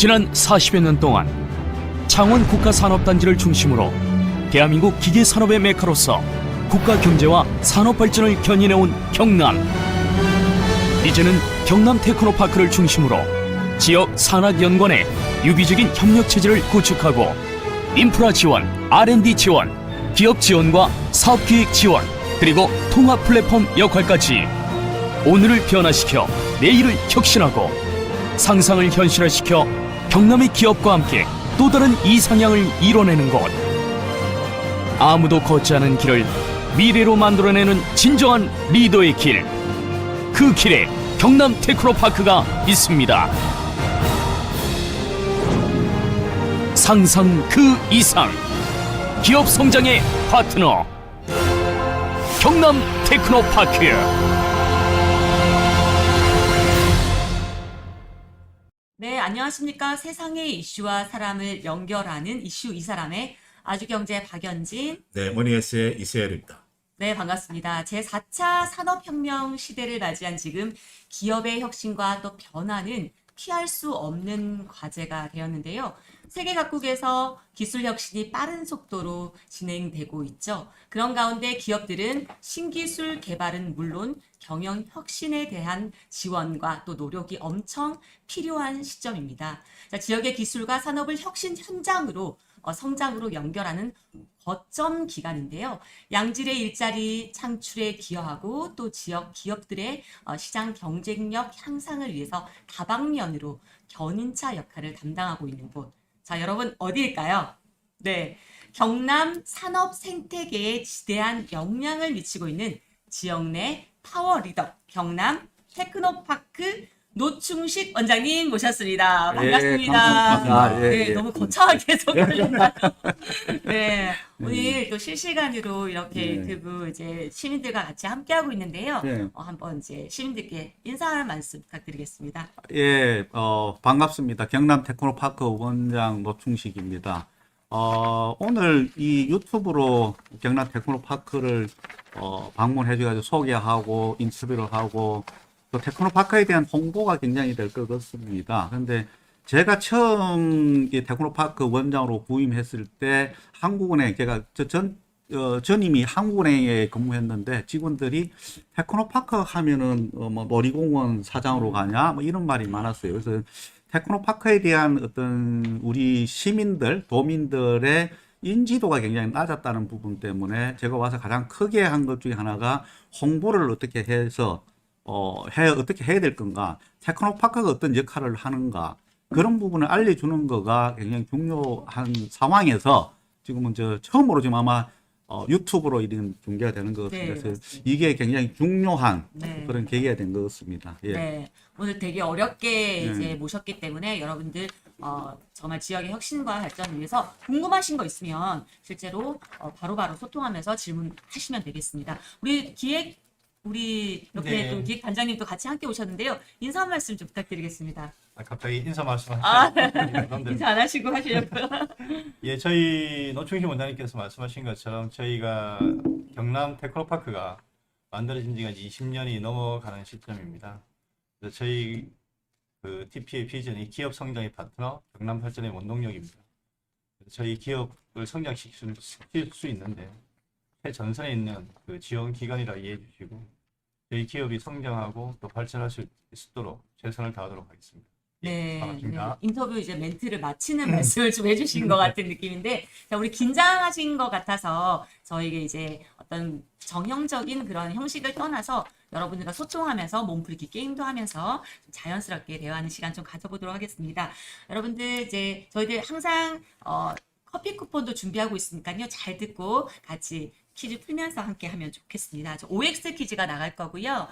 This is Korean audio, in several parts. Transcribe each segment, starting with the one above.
지난 40여 년 동안 창원 국가산업단지를 중심으로 대한민국 기계산업의 메카로서 국가 경제와 산업 발전을 견인해온 경남. 이제는 경남 테크노파크를 중심으로 지역 산학연구원의 유기적인 협력 체제를 구축하고 인프라 지원, R&D 지원, 기업 지원과 사업기획 지원, 그리고 통합 플랫폼 역할까지 오늘을 변화시켜 내일을 혁신하고 상상을 현실화시켜 경남의 기업과 함께 또 다른 이상향을 이뤄내는 곳. 아무도 걷지 않은 길을 미래로 만들어내는 진정한 리더의 길. 그 길에 경남 테크노파크가 있습니다. 상상 그 이상. 기업 성장의 파트너. 경남 테크노파크. 네, 안녕하십니까. 세상의 이슈와 사람을 연결하는 이슈 이 사람의 아주경제 박연진. 네, 머니에스의 이세열입니다. 네, 반갑습니다. 제4차 산업혁명 시대를 맞이한 지금 기업의 혁신과 또 변화는 피할 수 없는 과제가 되었는데요. 세계 각국에서 기술 혁신이 빠른 속도로 진행되고 있죠. 그런 가운데 기업들은 신기술 개발은 물론 경영 혁신에 대한 지원과 또 노력이 엄청 필요한 시점입니다. 자, 지역의 기술과 산업을 혁신 현장으로 성장으로 연결하는 거점 기간인데요. 양질의 일자리 창출에 기여하고 또 지역 기업들의 시장 경쟁력 향상을 위해서 다방면으로 견인차 역할을 담당하고 있는 곳. 자, 여러분 어디일까요? 네, 경남 산업 생태계에 지대한 영향을 미치고 있는 지역 내 파워 리더 경남 테크노파크 노충식 원장님 모셨습니다. 반갑습니다. 네, 너무 거창하게 소개하셨나요? 네, 오늘 또 실시간으로 이렇게 유튜브 이제 시민들과 같이 함께하고 있는데요. 한번 이제 시민들께 인사 말씀 부탁드리겠습니다. 예, 반갑습니다. 경남 테크노파크 원장 노충식입니다. 오늘 이 유튜브로 경남 테크노파크를 방문해줘가지고 소개하고 인터뷰를 하고 또 테크노파크에 대한 홍보가 굉장히 될 것 같습니다. 그런데 제가 처음 이 테크노파크 원장으로 부임했을 때 한국은행, 제가 전임이 한국은행에 근무했는데 직원들이 테크노파크 하면은 뭐 놀이공원 사장으로 가냐 뭐 이런 말이 많았어요. 그래서 테크노파크에 대한 어떤 우리 시민들, 도민들의 인지도가 굉장히 낮았다는 부분 때문에 제가 와서 가장 크게 한 것 중에 하나가 홍보를 어떻게 해서 어떻게 해야 될 건가, 테크노파크가 어떤 역할을 하는가, 그런 부분을 알려주는 거가 굉장히 중요한 상황에서 지금은 처음으로 지금 아마 유튜브로 이런 중계가 되는 것 같습니다. 네, 그래서 이게 굉장히 중요한 네. 그런 계기가 된 것 같습니다. 예. 네, 오늘 되게 어렵게 이제 모셨기 때문에 여러분들 정말 지역의 혁신과 발전을 위해서 궁금하신 거 있으면 실제로 바로바로 소통하면서 질문하시면 되겠습니다. 우리 옆에 또 기획 단장님도 같이 함께 오셨는데요. 인사 한 말씀 좀 부탁드리겠습니다. 갑자기 인사 말씀하시죠. 인사 안 하시고 하시려고요. 예, 저희 노충식 원장님께서 말씀하신 것처럼 저희가 경남 테크노파크가 만들어진 지가 20년이 넘어가는 시점입니다. 그래서 저희 그 TP의 비전이 기업 성장의 파트너, 경남 발전의 원동력입니다. 그래서 저희 기업을 성장시킬 수 있는데 최전선에 있는 그 지원 기관이라 이해해 주시고 저희 기업이 성장하고 또 발전할 수 있도록 최선을 다하도록 하겠습니다. 네, 반갑습니다. 네. 인터뷰 이제 멘트를 마치는 말씀을 좀 해주신 것 같은 느낌인데, 자, 우리 긴장하신 것 같아서 저에게 이제 어떤 정형적인 그런 형식을 떠나서 여러분들과 소통하면서 몸풀기 게임도 하면서 좀 자연스럽게 대화하는 시간 좀 가져보도록 하겠습니다. 여러분들 이제 저희들 항상 커피 쿠폰도 준비하고 있으니까요. 잘 듣고 같이 퀴즈 풀면서 함께 하면 좋겠습니다. OX 퀴즈가 나갈 거고요.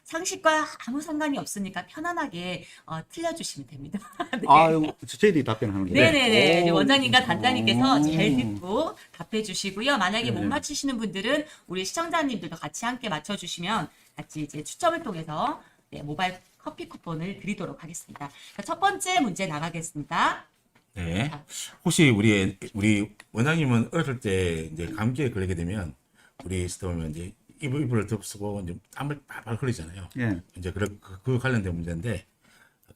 상식과 아무 상관이 없으니까 편안하게 틀려주시면 됩니다. 네. 저희들이 답변하는 거예요? 네네네. 이제 원장님과 단장님께서 잘 듣고 답해 주시고요. 만약에 못 맞히시는 분들은 우리 시청자님들도 같이 함께 맞춰주시면 같이 이제 추첨을 통해서 모바일 커피 쿠폰을 드리도록 하겠습니다. 자, 첫 번째 문제 나가겠습니다. 네. 혹시 우리 원장님은 어릴 때 이제 감기에 걸리게 되면 우리 보면 이제 이불을 덮쓰고 이제 땀을 팔팔 흘리잖아요. 예. 이제 그 관련된 문제인데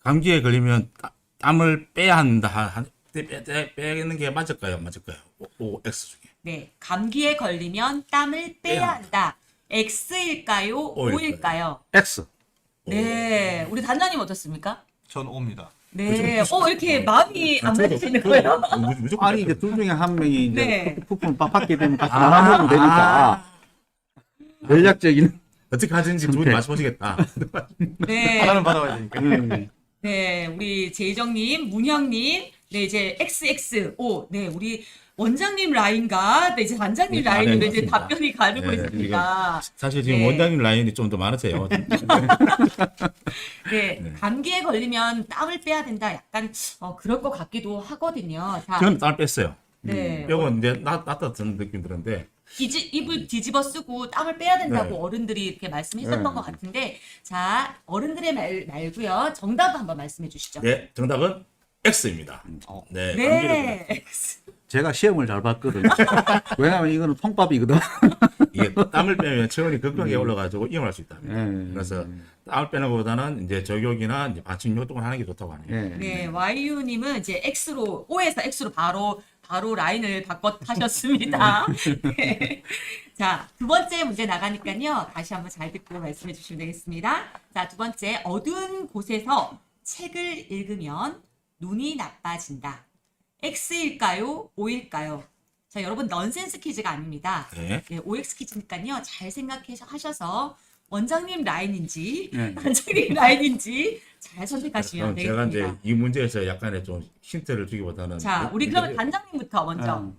감기에 걸리면 땀을 빼야 한다. 빼는 게 맞을까요? O, X 중에. 네, 감기에 걸리면 땀을 빼야 한다. X일까요? O일까요? X. 네, 우리 단장님 어떻습니까? 전 O입니다. 네, 이렇게 마음이 안 맞으시는 거예요? 무조건 아니 이게 둘 중에 한 명이 이제 네. 부품을 받게 되면 같이 나눠먹으면 되니까 전략적인. 어떻게 하든지 두 분이 선택. 맞춰보시겠다. 네, 하나는 받아와야 되니까. 네, 우리 제이정님, 문형님, 네, 이제 XXO, 네, 우리 원장님 라인과 네, 이제 단장님 네, 라인으로 네, 이제 맞습니다. 답변이 가르고 네, 있습니다. 사실 지금 네. 원장님 라인이 좀 더 많으세요. 네, 감기에 걸리면 땀을 빼야 된다. 약간 그럴 것 같기도 하거든요. 자, 저는 땀을 뺐어요. 네, 뼈가 이제 낫다는 느낌 드는데 입을 뒤집어 쓰고 땀을 빼야 된다고 네. 어른들이 이렇게 말씀했었던 네. 것 같은데, 자, 어른들의 말 말고요. 정답 한번 말씀해 주시죠. 네, 정답은 X입니다. 네, 네. 제가 시험을 잘 봤거든요. 왜냐면 이거는 통밥이거든. 이게 땀을 빼면 체온이 급격하게 올라가지고 위험할 수 있답니다. 네. 그래서 땀을 빼는 것보다는 이제 저격이나 이제 받침 활동을 하는 게 좋다고 하네요. 네, YU님은 이제 X로, O에서 X로 바로 라인을 바꿔 하셨습니다. 네. 자, 두 번째 문제 나가니까요. 다시 한번 잘 듣고 말씀해 주시면 되겠습니다. 자, 두 번째, 어두운 곳에서 책을 읽으면 눈이 나빠진다. X일까요? O일까요? 자, 여러분, 넌센스 퀴즈가 아닙니다. 네. 네, OX 퀴즈니까요. 잘 생각하셔서 원장님 라인인지, 네. 단장님 라인인지 잘 선택하시면 그럼 제가 되겠습니다. 이제 이 문제에서 약간의 좀 힌트를 주기보다는 자, 우리 그러면 단장님부터 먼저.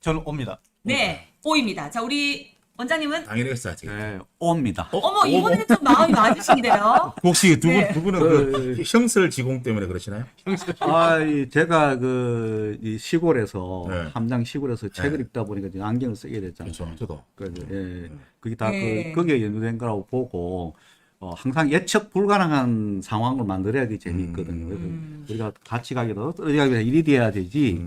저는 O입니다. 네, O입니다. 자, 우리 원장님은 당연히 X 하지. 네, O입니다. 어머, 이번에는 좀 마음이 맞으신데요. 혹시 네. 두 분은 그 형설 지공 때문에 그러시나요? 제가 이 시골에서 네. 함장 시골에서 책을 읽다 보니까 이제 안경을 쓰게 됐잖아요. 그렇죠. 저도. 그래서 그게 다 네. 거기에 연루된 거라고 보고 항상 예측 불가능한 상황을 만들어야 재미있거든요. 그래서 우리가 같이 가기도 어디 가기도 일이 돼야 되지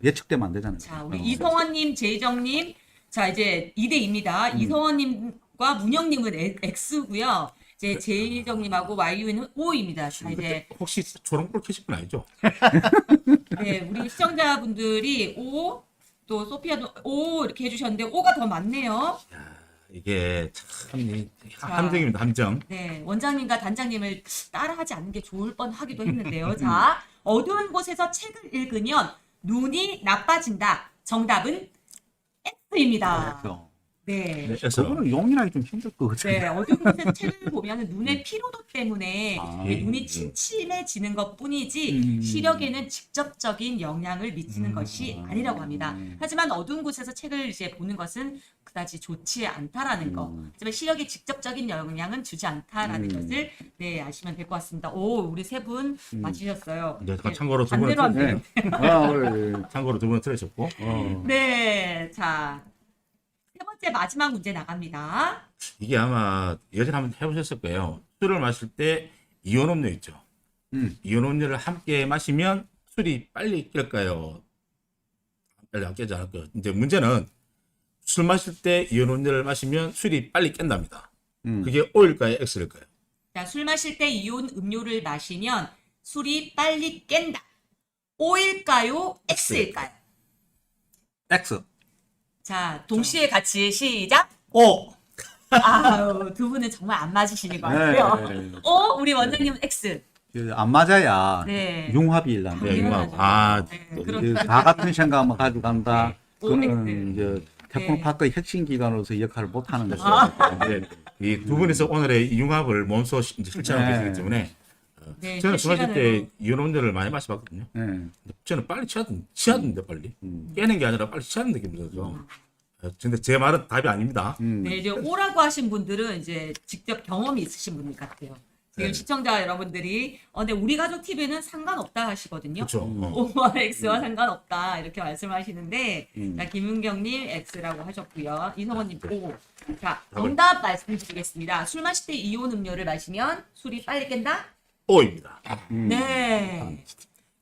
예측되면 안 되잖아요. 자, 우리 이성원님, 제이정님. 자, 이제 2대2입니다. 이성원님과 문영님은 X고요. 이제 제이정님하고 YU는 O입니다. 자, 이제 혹시 초롱불 켜실 분 아니죠? 네, 우리 시청자분들이 O, 또 소피아도 O 이렇게 해주셨는데 O가 더 많네요. 이게 참 자. 함정입니다. 함정. 네, 원장님과 단장님을 따라하지 않는 게 좋을 뻔하기도 했는데요. 자, 어두운 곳에서 책을 읽으면 눈이 나빠진다. 정답은 X입니다. 네. 네, X. 그거는 용인하기 좀 힘들 것 같아요. 네, 어두운 곳에서 책을 보면 눈의 피로도 때문에 아. 눈이 침침해지는 것 뿐이지 시력에는 직접적인 영향을 미치는 것이 아니라고 합니다. 하지만 어두운 곳에서 책을 이제 보는 것은 그다지 좋지 않다라는 거. 하지만 시력에 직접적인 영향은 주지 않다라는 것을 네, 아시면 될 것 같습니다. 오, 우리 세 분 맞히셨어요. 네, 참고로 두 분은 반대로 하면 참고로 두 분은 틀으셨고. 네, 자. 세 번째 마지막 문제 나갑니다. 이게 아마 예전에 한번 해보셨을 거예요. 술을 마실 때 이온 음료 있죠. 이온 음료를 함께 마시면 술이 빨리 깰까요? 빨리 안 깨지 않을까요? 이제 문제는 술 마실 때 이온 음료를 마시면 술이 빨리 깬답니다. 그게 O일까요? X일까요? 자, 술 마실 때 이온 음료를 마시면 술이 빨리 깬다. O일까요? X일까요? X. 자, 동시에 같이 시작. O. 아유, 두 분은 정말 안 맞으시는 것 같아요. 네. 우리 원장님은 X. 안 맞아야 네. 융합이 일난다. 네, 당연하죠. 또 그럼 다 같은 생각만 가지고 간다. 네. 그거는 OX. 이제 테크노파크의 핵심 기관으로서 역할을 못 하는 거죠. 이 두 분이서 오늘의 융합을 몸소 이제 실천하고 네. 계시기 때문에 네, 저는 술 마실 때 실시간으로. 이온 음료를 많이 마셔봤거든요. 네. 근데 저는 빨리 취하던데 빨리 깨는 게 아니라 빨리 취하는 느낌이 들어서. 근데 제 말은 답이 아닙니다. 네, 이제 O라고 하신 분들은 이제 직접 경험이 있으신 분들 같아요. 지금 네. 시청자 여러분들이 근데 우리 가족 TV는 상관없다 하시거든요. 그렇죠. O와 X와 상관없다 이렇게 말씀하시는데 자, 김윤경님 X라고 하셨고요. 이성원님 O. 자, 정답 말씀드리겠습니다. 술 마실 때 이온 음료를 마시면 술이 빨리 깬다? O입니다. 네.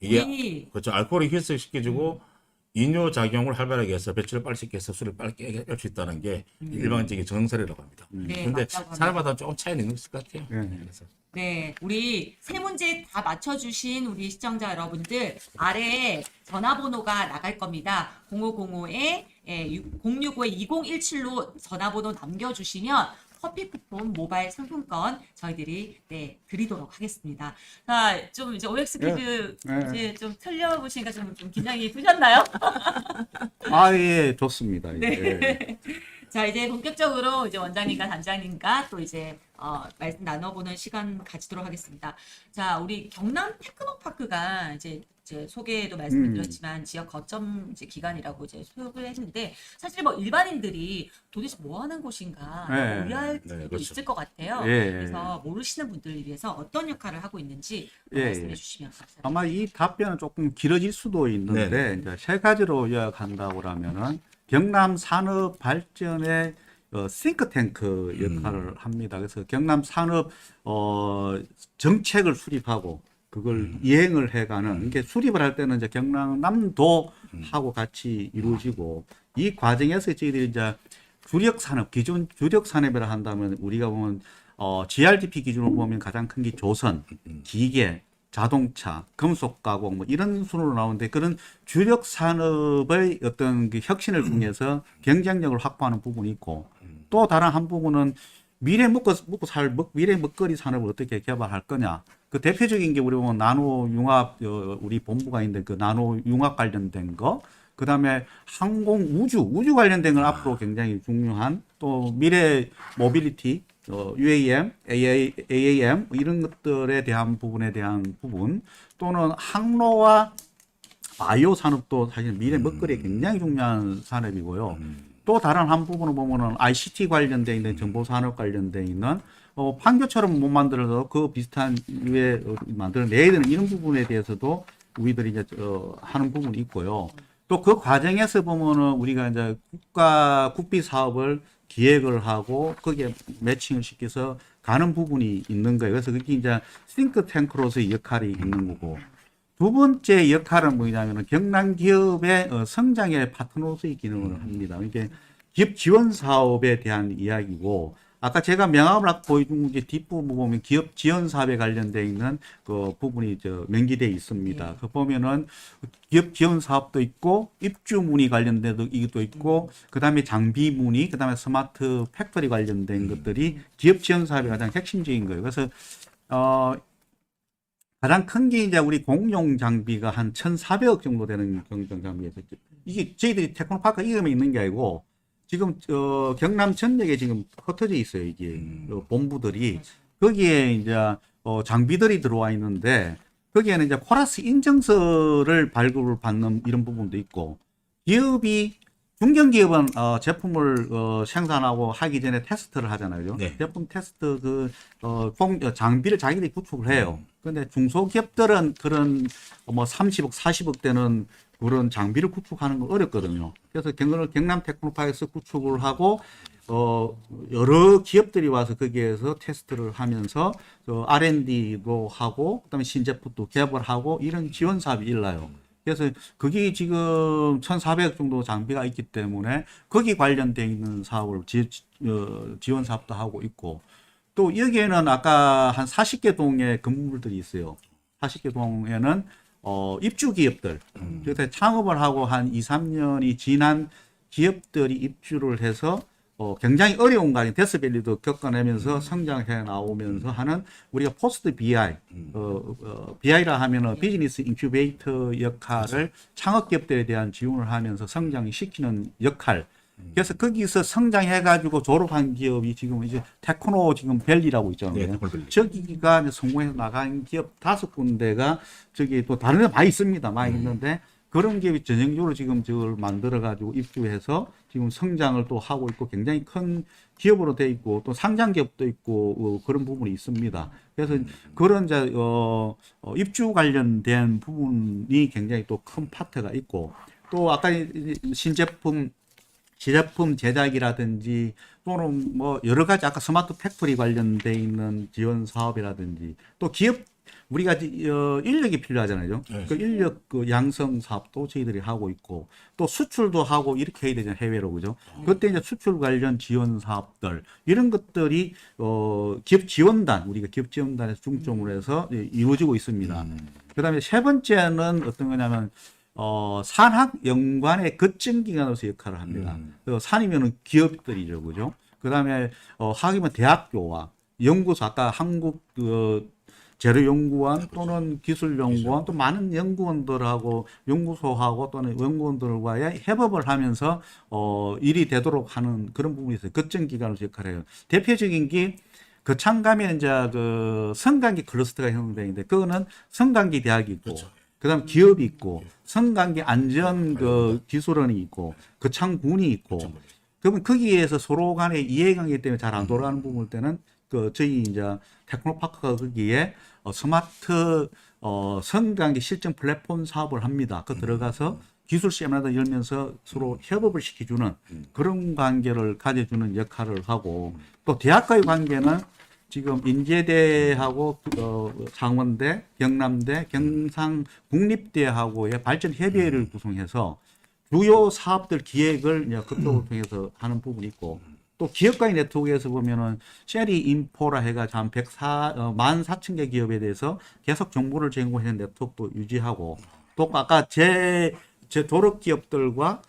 이게 우리 그렇죠. 알코올이 흡수시켜주고 이뇨 작용을 활발하게 해서 배출을 빨리 시켜서 수를 빨리 깰 수 있다는 게 일반적인 정설이라고 합니다. 네, 근데 맞다고 합니다. 사람마다 조금 차이는 있는 것 같아요. 네. 그래서 네, 우리 세 문제 다 맞춰주신 우리 시청자 여러분들 아래에 전화번호가 나갈 겁니다. 0505에 065-2017로 전화번호 남겨주시면 커피 쿠폰 모바일 상품권 저희들이 네, 드리도록 하겠습니다. 자, 좀 이제 OX 퀴즈 네. 이제 좀 틀려보시니까 좀 긴장이 푸셨나요? 아, 예, 좋습니다. 예. 네. 자, 이제 본격적으로 이제 원장님과 단장님과 또 이제 말씀 나눠보는 시간 가지도록 하겠습니다. 자, 우리 경남 테크노파크가 이제 소개에도 말씀드렸지만 지역 거점 이제 기관이라고 이제 소개를 했는데 사실 뭐 일반인들이 도대체 뭐 하는 곳인가 네. 의아할 네, 수도 그렇죠. 있을 것 같아요. 예. 그래서 모르시는 분들을 위해서 어떤 역할을 하고 있는지 예, 말씀해 예. 주시면 감사합니다. 아마 이 답변은 조금 길어질 수도 있는데 네. 이제 세 가지로 요약한다고 하면은 경남 산업 발전의 싱크탱크 역할을 합니다. 그래서 경남 산업 정책을 수립하고 그걸 이행을 해가는 이게 수립을 할 때는 이제 경남도 하고 같이 이루어지고 이 과정에서 저희들이 이제 주력 산업 기존 주력 산업이라 한다면 우리가 보면 GRDP 기준으로 보면 가장 큰 게 조선, 기계, 자동차, 금속 가공 뭐 이런 순으로 나오는데 그런 주력 산업의 어떤 그 혁신을 통해서 경쟁력을 확보하는 부분이 있고 또 다른 한 부분은 미래 먹고 살 미래 먹거리 산업을 어떻게 개발할 거냐. 그 대표적인 게 우리 보면 나노 융합 우리 본부가 있는데 그 나노 융합 관련된 거. 그다음에 항공 우주 관련된 건 앞으로 굉장히 중요한 또 미래 모빌리티 UAM, AAM 이런 것들에 대한 부분에 대한 부분 또는 항로와 바이오 산업도 사실 미래 먹거리에 굉장히 중요한 산업이고요. 또 다른 한 부분을 보면은 ICT 관련돼 있는 정보 산업 관련돼 있는 판교처럼 못 만들어서 그 비슷한 위에 만들어내야 되는 이런 부분에 대해서도 우리들이 이제 하는 부분이 있고요. 또 그 과정에서 보면은 우리가 이제 국비 사업을 기획을 하고 거기에 매칭을 시켜서 가는 부분이 있는 거예요. 그래서 그게 이제 싱크탱크로서의 역할이 있는 거고. 두 번째 역할은 뭐냐면은 경남 기업의 성장의 파트너로서의 기능을 합니다. 이게 기업 지원 사업에 대한 이야기고, 아까 제가 명함을 아까 보여준 게 뒷부분 보면 기업 지원 사업에 관련돼 있는 그 부분이 명기돼 있습니다. 그 보면은 기업 지원 사업도 있고 입주 문의 관련된 이것도 있고 그다음에 장비 문의, 그다음에 스마트 팩토리 관련된 것들이 기업 지원 사업의 가장 핵심적인 거예요. 그래서 가장 큰 게 이제 우리 공용 장비가 한 1,400억 정도 되는 공용 장비에서 이게 저희들이 테크노파크 이름에 있는 게 아니고 지금 경남 전역에 지금 흩어져 있어요. 이게 본부들이 거기에 이제 장비들이 들어와 있는데 거기에는 이제 코라스 인증서를 발급을 받는 이런 부분도 있고 기업이 중견기업은 제품을 생산하고 하기 전에 테스트를 하잖아요. 네. 제품 테스트 장비를 자기들이 구축을 해요. 그런데 중소기업들은 그런 뭐 30억, 40억 대는 그런 장비를 구축하는 건 어렵거든요. 그래서 경남 테크노파크에서 구축을 하고 여러 기업들이 와서 거기에서 테스트를 하면서 R&D도 하고 그다음에 신제품도 개발하고 이런 지원 사업이 일어나요. 그래서 그게 지금 1,400억 정도 장비가 있기 때문에 거기 관련돼 있는 사업을 지원 사업도 하고 있고 또 여기에는 아까 한 40개 동의 건물들이 있어요. 40개 동에는 입주 기업들, 그래서 창업을 하고 한 2, 3년이 지난 기업들이 입주를 해서 굉장히 어려운 과정, 데스밸리도 겪어내면서 성장해 나오면서 하는 우리가 포스트 BI, BI라 하면은 비즈니스 인큐베이터 역할을 창업 기업들에 대한 지원을 하면서 성장시키는 역할. 그래서 거기서 성장해가지고 졸업한 기업이 지금 이제 테크노 지금 밸리라고 있잖아요. 네, 테크노밸리. 저기가 이제 성공해서 나간 기업 5군데가 저기 또 다른 데 많이 있습니다. 많이 있는데 그런 기업이 전형적으로 지금 저걸 만들어가지고 입주해서 지금 성장을 또 하고 있고 굉장히 큰 기업으로 돼 있고 또 상장 기업도 있고 그런 부분이 있습니다. 그래서 그런 이제 입주 관련된 부분이 굉장히 또 큰 파트가 있고 또 아까 신제품 제작이라든지 또는 뭐 여러 가지 아까 스마트 팩토리 관련돼 있는 지원 사업이라든지 또 기업 우리가 인력이 필요하잖아요. 네. 그 인력 그 양성 사업도 저희들이 하고 있고 또 수출도 하고 이렇게 해야 되잖아요. 해외로 그죠? 그때 이제 수출 관련 지원 사업들 이런 것들이 기업 지원단 우리가 기업 지원단에서 중점으로 해서 이루어지고 있습니다. 그다음에 세 번째는 어떤 거냐면 산학연구원의 거점기관으로서 역할을 합니다. 산이면은 기업들이죠, 그죠? 그다음에 학이면 대학교와 연구소 아까 한국 재료연구원 또는 기술연구원 또 많은 연구원들하고 연구소하고 또는 연구원들과의 협업을 하면서 일이 되도록 하는 그런 부분이 있어요. 거점기관으로서 역할을 해요. 대표적인 게 거창 가면 이제 그 성강기 클러스터가 형성되는데 그거는 성강기 대학이 있고 그렇죠. 그다음 기업이 있고 성강기 안전 그 기술원이 있고 거창군이 있고 그러면 거기에서 서로 간의 이해관계 때문에 잘 안 돌아가는 부분일 때는 그 저희 이제 테크노파크가 거기에 스마트 성강기 실증 플랫폼 사업을 합니다. 그 들어가서 기술 세미나도 열면서 서로 협업을 시켜주는 그런 관계를 가져주는 역할을 하고 또 대학과의 관계는 지금 인제대하고 상원대, 경남대, 경상국립대하고의 발전 협의회를 구성해서 주요 사업들 기획을 이제 그쪽을 통해서 하는 부분이 있고 또 기업가의 네트워크에서 보면은 쉐리 인포라 해가지고 한 14,000개 기업에 대해서 계속 정보를 제공하는 네트워크도 유지하고 또 아까 제 졸업 기업들과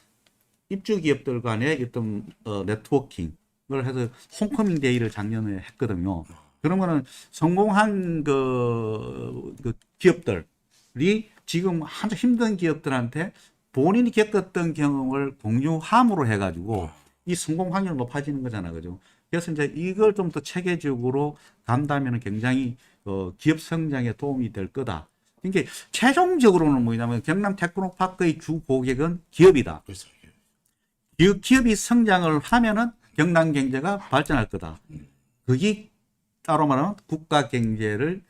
입주 기업들 간의 어떤 네트워킹을 해서 홈커밍 데이를 작년에 했거든요. 그러면은 성공한 그 기업들이 지금 아주 힘든 기업들한테 본인이 겪었던 경험을 공유함으로 해가지고 이 성공 확률이 높아지는 거잖아, 그죠? 그래서 이제 이걸 좀 더 체계적으로 간다면 굉장히 기업 성장에 도움이 될 거다. 그러니까 최종적으로는 뭐냐면 경남 테크노파크의 주 고객은 기업이다. 그렇죠. 기업이 성장을 하면은 경남 경제가 발전할 거다. 그게 따로 말하면 국가 경제를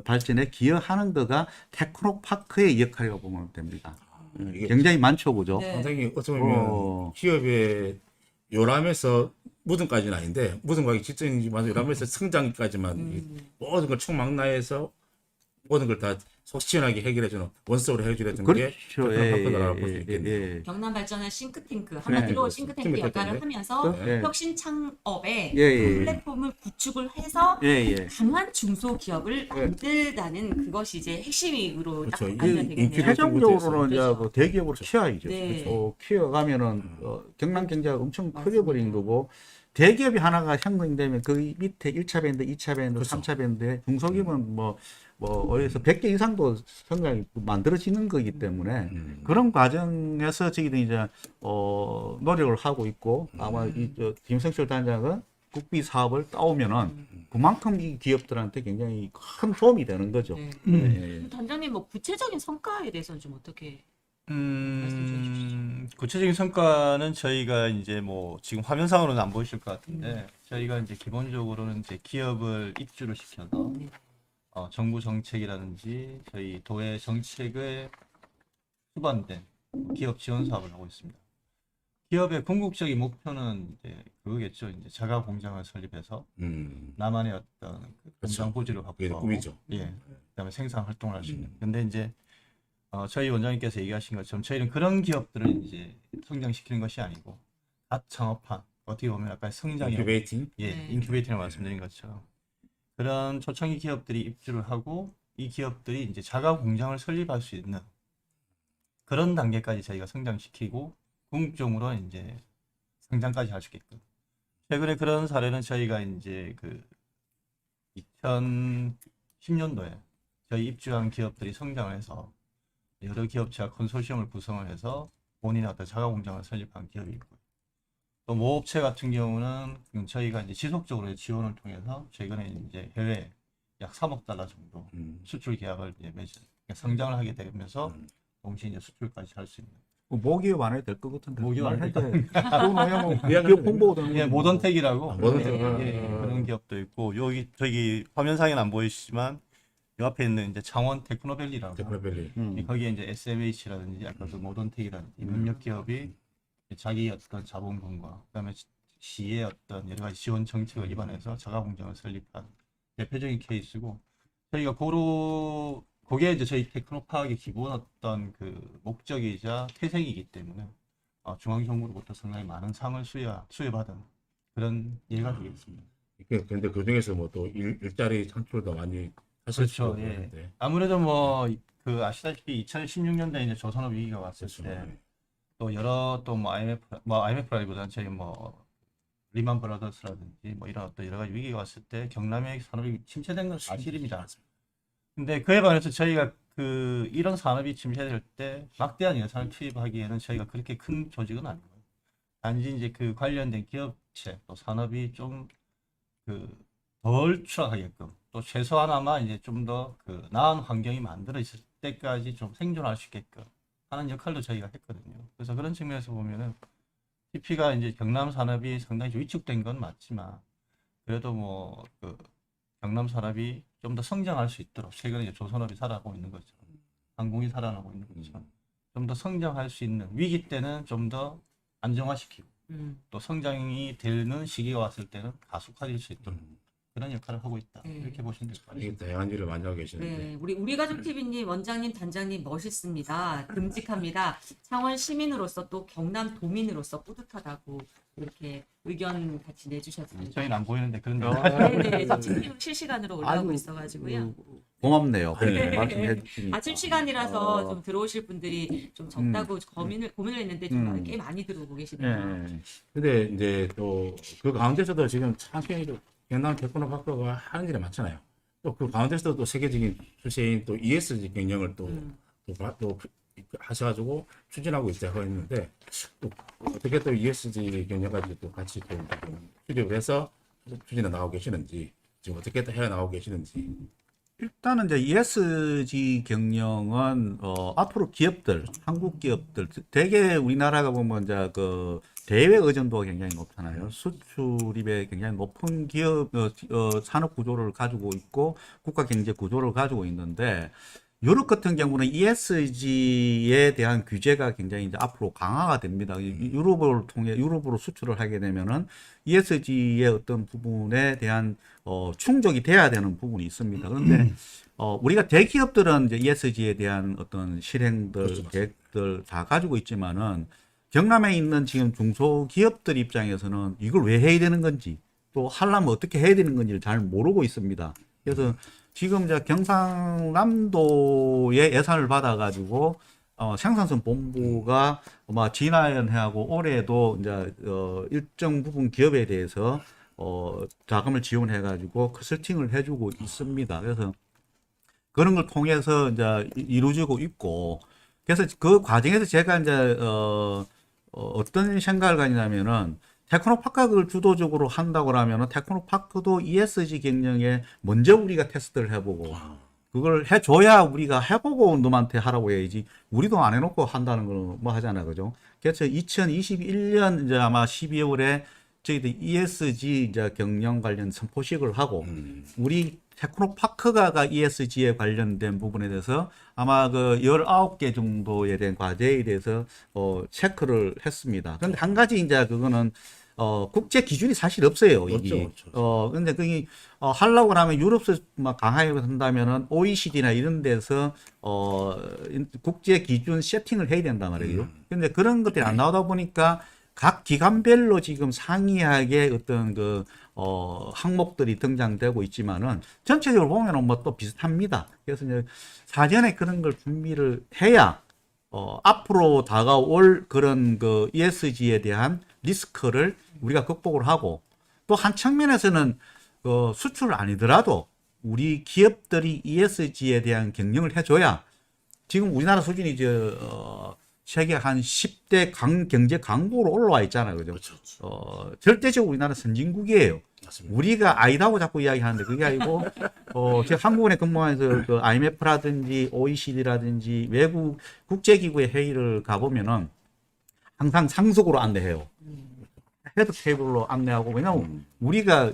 발전에 기여하는 거가 테크노파크의 역할이라고 보면 됩니다. 이게 굉장히 많죠, 그죠? 네. 상당히 어쩌면 기업의 요람에서 무덤까지는 아닌데 무덤 가기 직전이지만 요람에서 성장까지만 모든 걸 총망라해서 모든 걸 다 속 시원하게 해결해주는 원석으로 해결해주는 게 그렇죠. 테크노파크라고 볼 수 있겠네요. 예. 경남 발전의 싱크탱크 한마디로 그렇죠. 싱크탱크 역할을 하면서 예. 혁신 창업의 예. 플랫폼을 구축을 해서 예. 강한 중소기업을 만들다는 그것이 이제 핵심으로 딱 그렇죠. 알면 이 되겠네요. 최종적으로는 이제 그렇죠. 뭐 대기업으로 키워야죠. 네. 키워가면은 경남 경제가 엄청 맞습니다. 커져버린 거고 대기업이 하나가 형성되면 그 밑에 1차 밴드, 2차 밴드, 그렇죠. 3차 밴드에 중소기업은 뭐 어디서 100개 이상도 성장이 만들어지는 거기 때문에 그런 과정에서 저희들이 이제 노력을 하고 있고 아마 김성철 단장은 국비 사업을 따오면은 그만큼 이 기업들한테 굉장히 큰 도움이 되는 거죠. 네. 예. 단장님 뭐 구체적인 성과에 대해서는 좀 어떻게 말씀 좀 해주시죠. 구체적인 성과는 저희가 이제 뭐 지금 화면상으로는 안 보이실 것 같은데 저희가 이제 기본적으로는 이제 기업을 입주를 시켜서 네. 정부 정책이라든지 저희 도의 정책에 수반된 기업 지원 사업을 하고 있습니다. 기업의 궁극적인 목표는 이제 그거겠죠. 이제 자가 공장을 설립해서 나만의 어떤 그 공장 보지를 그게 확보하고 꿈이죠. 예, 그다음에 생산 활동을 할 수 있는. 근데 이제 저희 원장님께서 얘기하신 것처럼 저희는 그런 기업들을 이제 성장시키는 것이 아니고 갓 창업한 어떻게 보면 약간 성장의 인큐베이팅. 예, 네. 인큐베이팅을 말씀드린 것처럼 그런 초창기 기업들이 입주를 하고 이 기업들이 이제 자가 공장을 설립할 수 있는 그런 단계까지 저희가 성장시키고 궁극적으로 이제 성장까지 할 수 있게끔. 최근에 그런 사례는 저희가 이제 그 2010년도에 저희 입주한 기업들이 성장을 해서 여러 기업체와 컨소시엄을 구성을 해서 본인의 어떤 자가 공장을 설립한 기업이 있고요. 또 모업체 같은 경우는 저희가 이제 지속적으로 지원을 통해서 최근에 이제 해외 약 3억 달러 정도 수출 계약을 이제 맺은 성장을 하게 되면서 동시에 이제 수출까지 할 수 있는. 모기업 안 해도 될 것 같은데. 모기업 안 해도 기업 홍보도 예, 모던텍이라고 모던텍. 그런 기업도 있고 여기 저기 화면상에는 안 보이시지만 이 앞에 있는 이제 창원 테크노밸리라고 테크노밸리. 거기에 이제 SMH라든지 아까 그 모던텍이라든지 협력 기업이 자기 어떤 자본금과 그다음에 시의 어떤 여러 가지 지원 정책을 입안해서 자가 공장을 설립한 대표적인 케이스고 저희가 그게 이제 저희 테크노파크의 기본 어떤 그 목적이자 태생이기 때문에 중앙정부로부터 상당히 많은 상을 수여받은 그런 예가 되겠습니다. 근데 그 중에서 뭐 또 일자리 창출도 많이 하실 수 그렇죠. 예. 있는데. 아무래도 뭐 그 아시다시피 2016년도에 이제 조선업 위기가 왔을 그렇죠. 때 또 여러 또 뭐 IMF라기보다는 저희 뭐 리만 브라더스라든지 뭐 이런 어떤 여러 가지 위기가 왔을 때 경남의 산업이 침체된 건 사실입니다. 근데 그에 반해서 저희가 그 이런 산업이 침체될 때 막대한 예산을 투입하기에는 저희가 그렇게 큰 조직은 아니고요. 단지 이제 그 관련된 기업체 또 산업이 좀 그 덜 추락하게끔 또 최소한아마 이제 좀 더 그 나은 환경이 만들어질 때까지 좀 생존할 수 있게끔 하는 역할도 저희가 했거든요. 그래서 그런 측면에서 보면은 TP가 이제 경남 산업이 상당히 위축된 건 맞지만 그래도 뭐 그 경남 산업이 좀 더 성장할 수 있도록 최근에 이제 조선업이 살아가고 있는 것처럼 항공이 살아나고 있는 것처럼 좀 더 성장할 수 있는 위기 때는 좀 더 안정화시키고 또 성장이 되는 시기가 왔을 때는 가속화될 수 있도록 그런 역할을 하고 있다. 네. 이렇게 보시면 될 것 같습니다. 이게 다양한 일을 많이 하고 계시는데. 네, 우리 가족 TV님 원장님 단장님 멋있습니다. 듬직합니다. 창원 시민으로서 또 경남 도민으로서 뿌듯하다고 이렇게 의견 같이 내주셨습니다. 저희는 안 보이는데 그런 거. 네네, 지금 실시간으로 올라오고 아이고, 있어가지고요. 고맙네요. 그렇게 네. 말씀해 주시니까. 아침 시간이라서 좀 들어오실 분들이 좀 적다고 고민을 했는데 좀 꽤 많이 들어오고 계시네요. 예. 근데 이제 또 그 가운데서도 지금 창평이 경남 테크노파크가 하는 일이 많잖아요. 또 그 가운데서도 또 세계적인 추세인 또 ESG 경영을 또 하셔가지고 추진하고 있다고 했는데 또 어떻게 또 ESG 경영까지 또 같이 또 추진을 해서 추진해 나가고 계시는지 지금 어떻게 또 해 나가고 계시는지. 일단은 이제 ESG 경영은 앞으로 기업들, 한국 기업들, 대개 우리나라가 보면 이제 그 대외 의존도가 굉장히 높잖아요. 수출입에 굉장히 높은 기업 산업 구조를 가지고 있고 국가 경제 구조를 가지고 있는데 유럽 같은 경우는 ESG에 대한 규제가 굉장히 이제 앞으로 강화가 됩니다. 유럽으로 수출을 하게 되면은 ESG의 어떤 부분에 대한 충족이 돼야 되는 부분이 있습니다. 그런데 우리가 대기업들은 이제 ESG에 대한 어떤 실행들, 그렇죠. 계획들 다 가지고 있지만은 경남에 있는 지금 중소기업들 입장에서는 이걸 왜 해야 되는 건지 또 하려면 어떻게 해야 되는 건지를 잘 모르고 있습니다. 그래서 지금 이제 경상남도의 예산을 받아가지고 생산성 본부가 아마 지난해하고 올해도 이제 일정 부분 기업에 대해서 자금을 지원해가지고 컨설팅을 해주고 있습니다. 그래서 그런 걸 통해서 이제 이루어지고 있고, 그래서 그 과정에서 제가 이제 어떤 생각을 가지냐면은 테크노파크를 주도적으로 한다고 하면은 테크노파크도 ESG 경영에 먼저 우리가 테스트를 해보고 그걸 해줘야 우리가 해보고 놈한테 하라고 해야지 우리도 안 해놓고 한다는 건 뭐 하잖아, 그죠? 그래서 2021년 이제 아마 12월에 저희들 ESG 이제 경영 관련 선포식을 하고 우리 테크노파크가 ESG에 관련된 부분에 대해서 아마 그 19개 정도에 대한 과제에 대해서 체크를 했습니다. 그런데 한 가지 이제 그거는 국제 기준이 사실 없어요, 이게. 근데 그게 하려고 하면 유럽에서 막 강하게 한다면은 OECD나 이런 데서 국제 기준 세팅을 해야 된단 말이에요. 근데 그런 것들이 안 나오다 보니까 각 기관별로 지금 상이하게 어떤 그 항목들이 등장되고 있지만은 전체적으로 보면은 뭐 또 비슷합니다. 그래서 이제 사전에 그런 걸 준비를 해야 앞으로 다가올 그런 그 ESG에 대한 리스크를 우리가 극복을 하고, 또 한 측면에서는 수출 아니더라도 우리 기업들이 ESG에 대한 경영을 해줘야 지금 우리나라 수준이 세계 한 10대 경제 강국으로 올라와 있잖아요. 그죠? 그렇죠. 절대적으로 우리나라 선진국이에요. 맞습니다. 우리가 아니다고 자꾸 이야기하는데 그게 아니고, 제가 한국은에 근무하면서 그 IMF라든지 OECD라든지 외국 국제기구의 회의를 가보면은 항상 상속으로 안내해요. 헤드 테이블로 안내하고, 왜냐면 우리가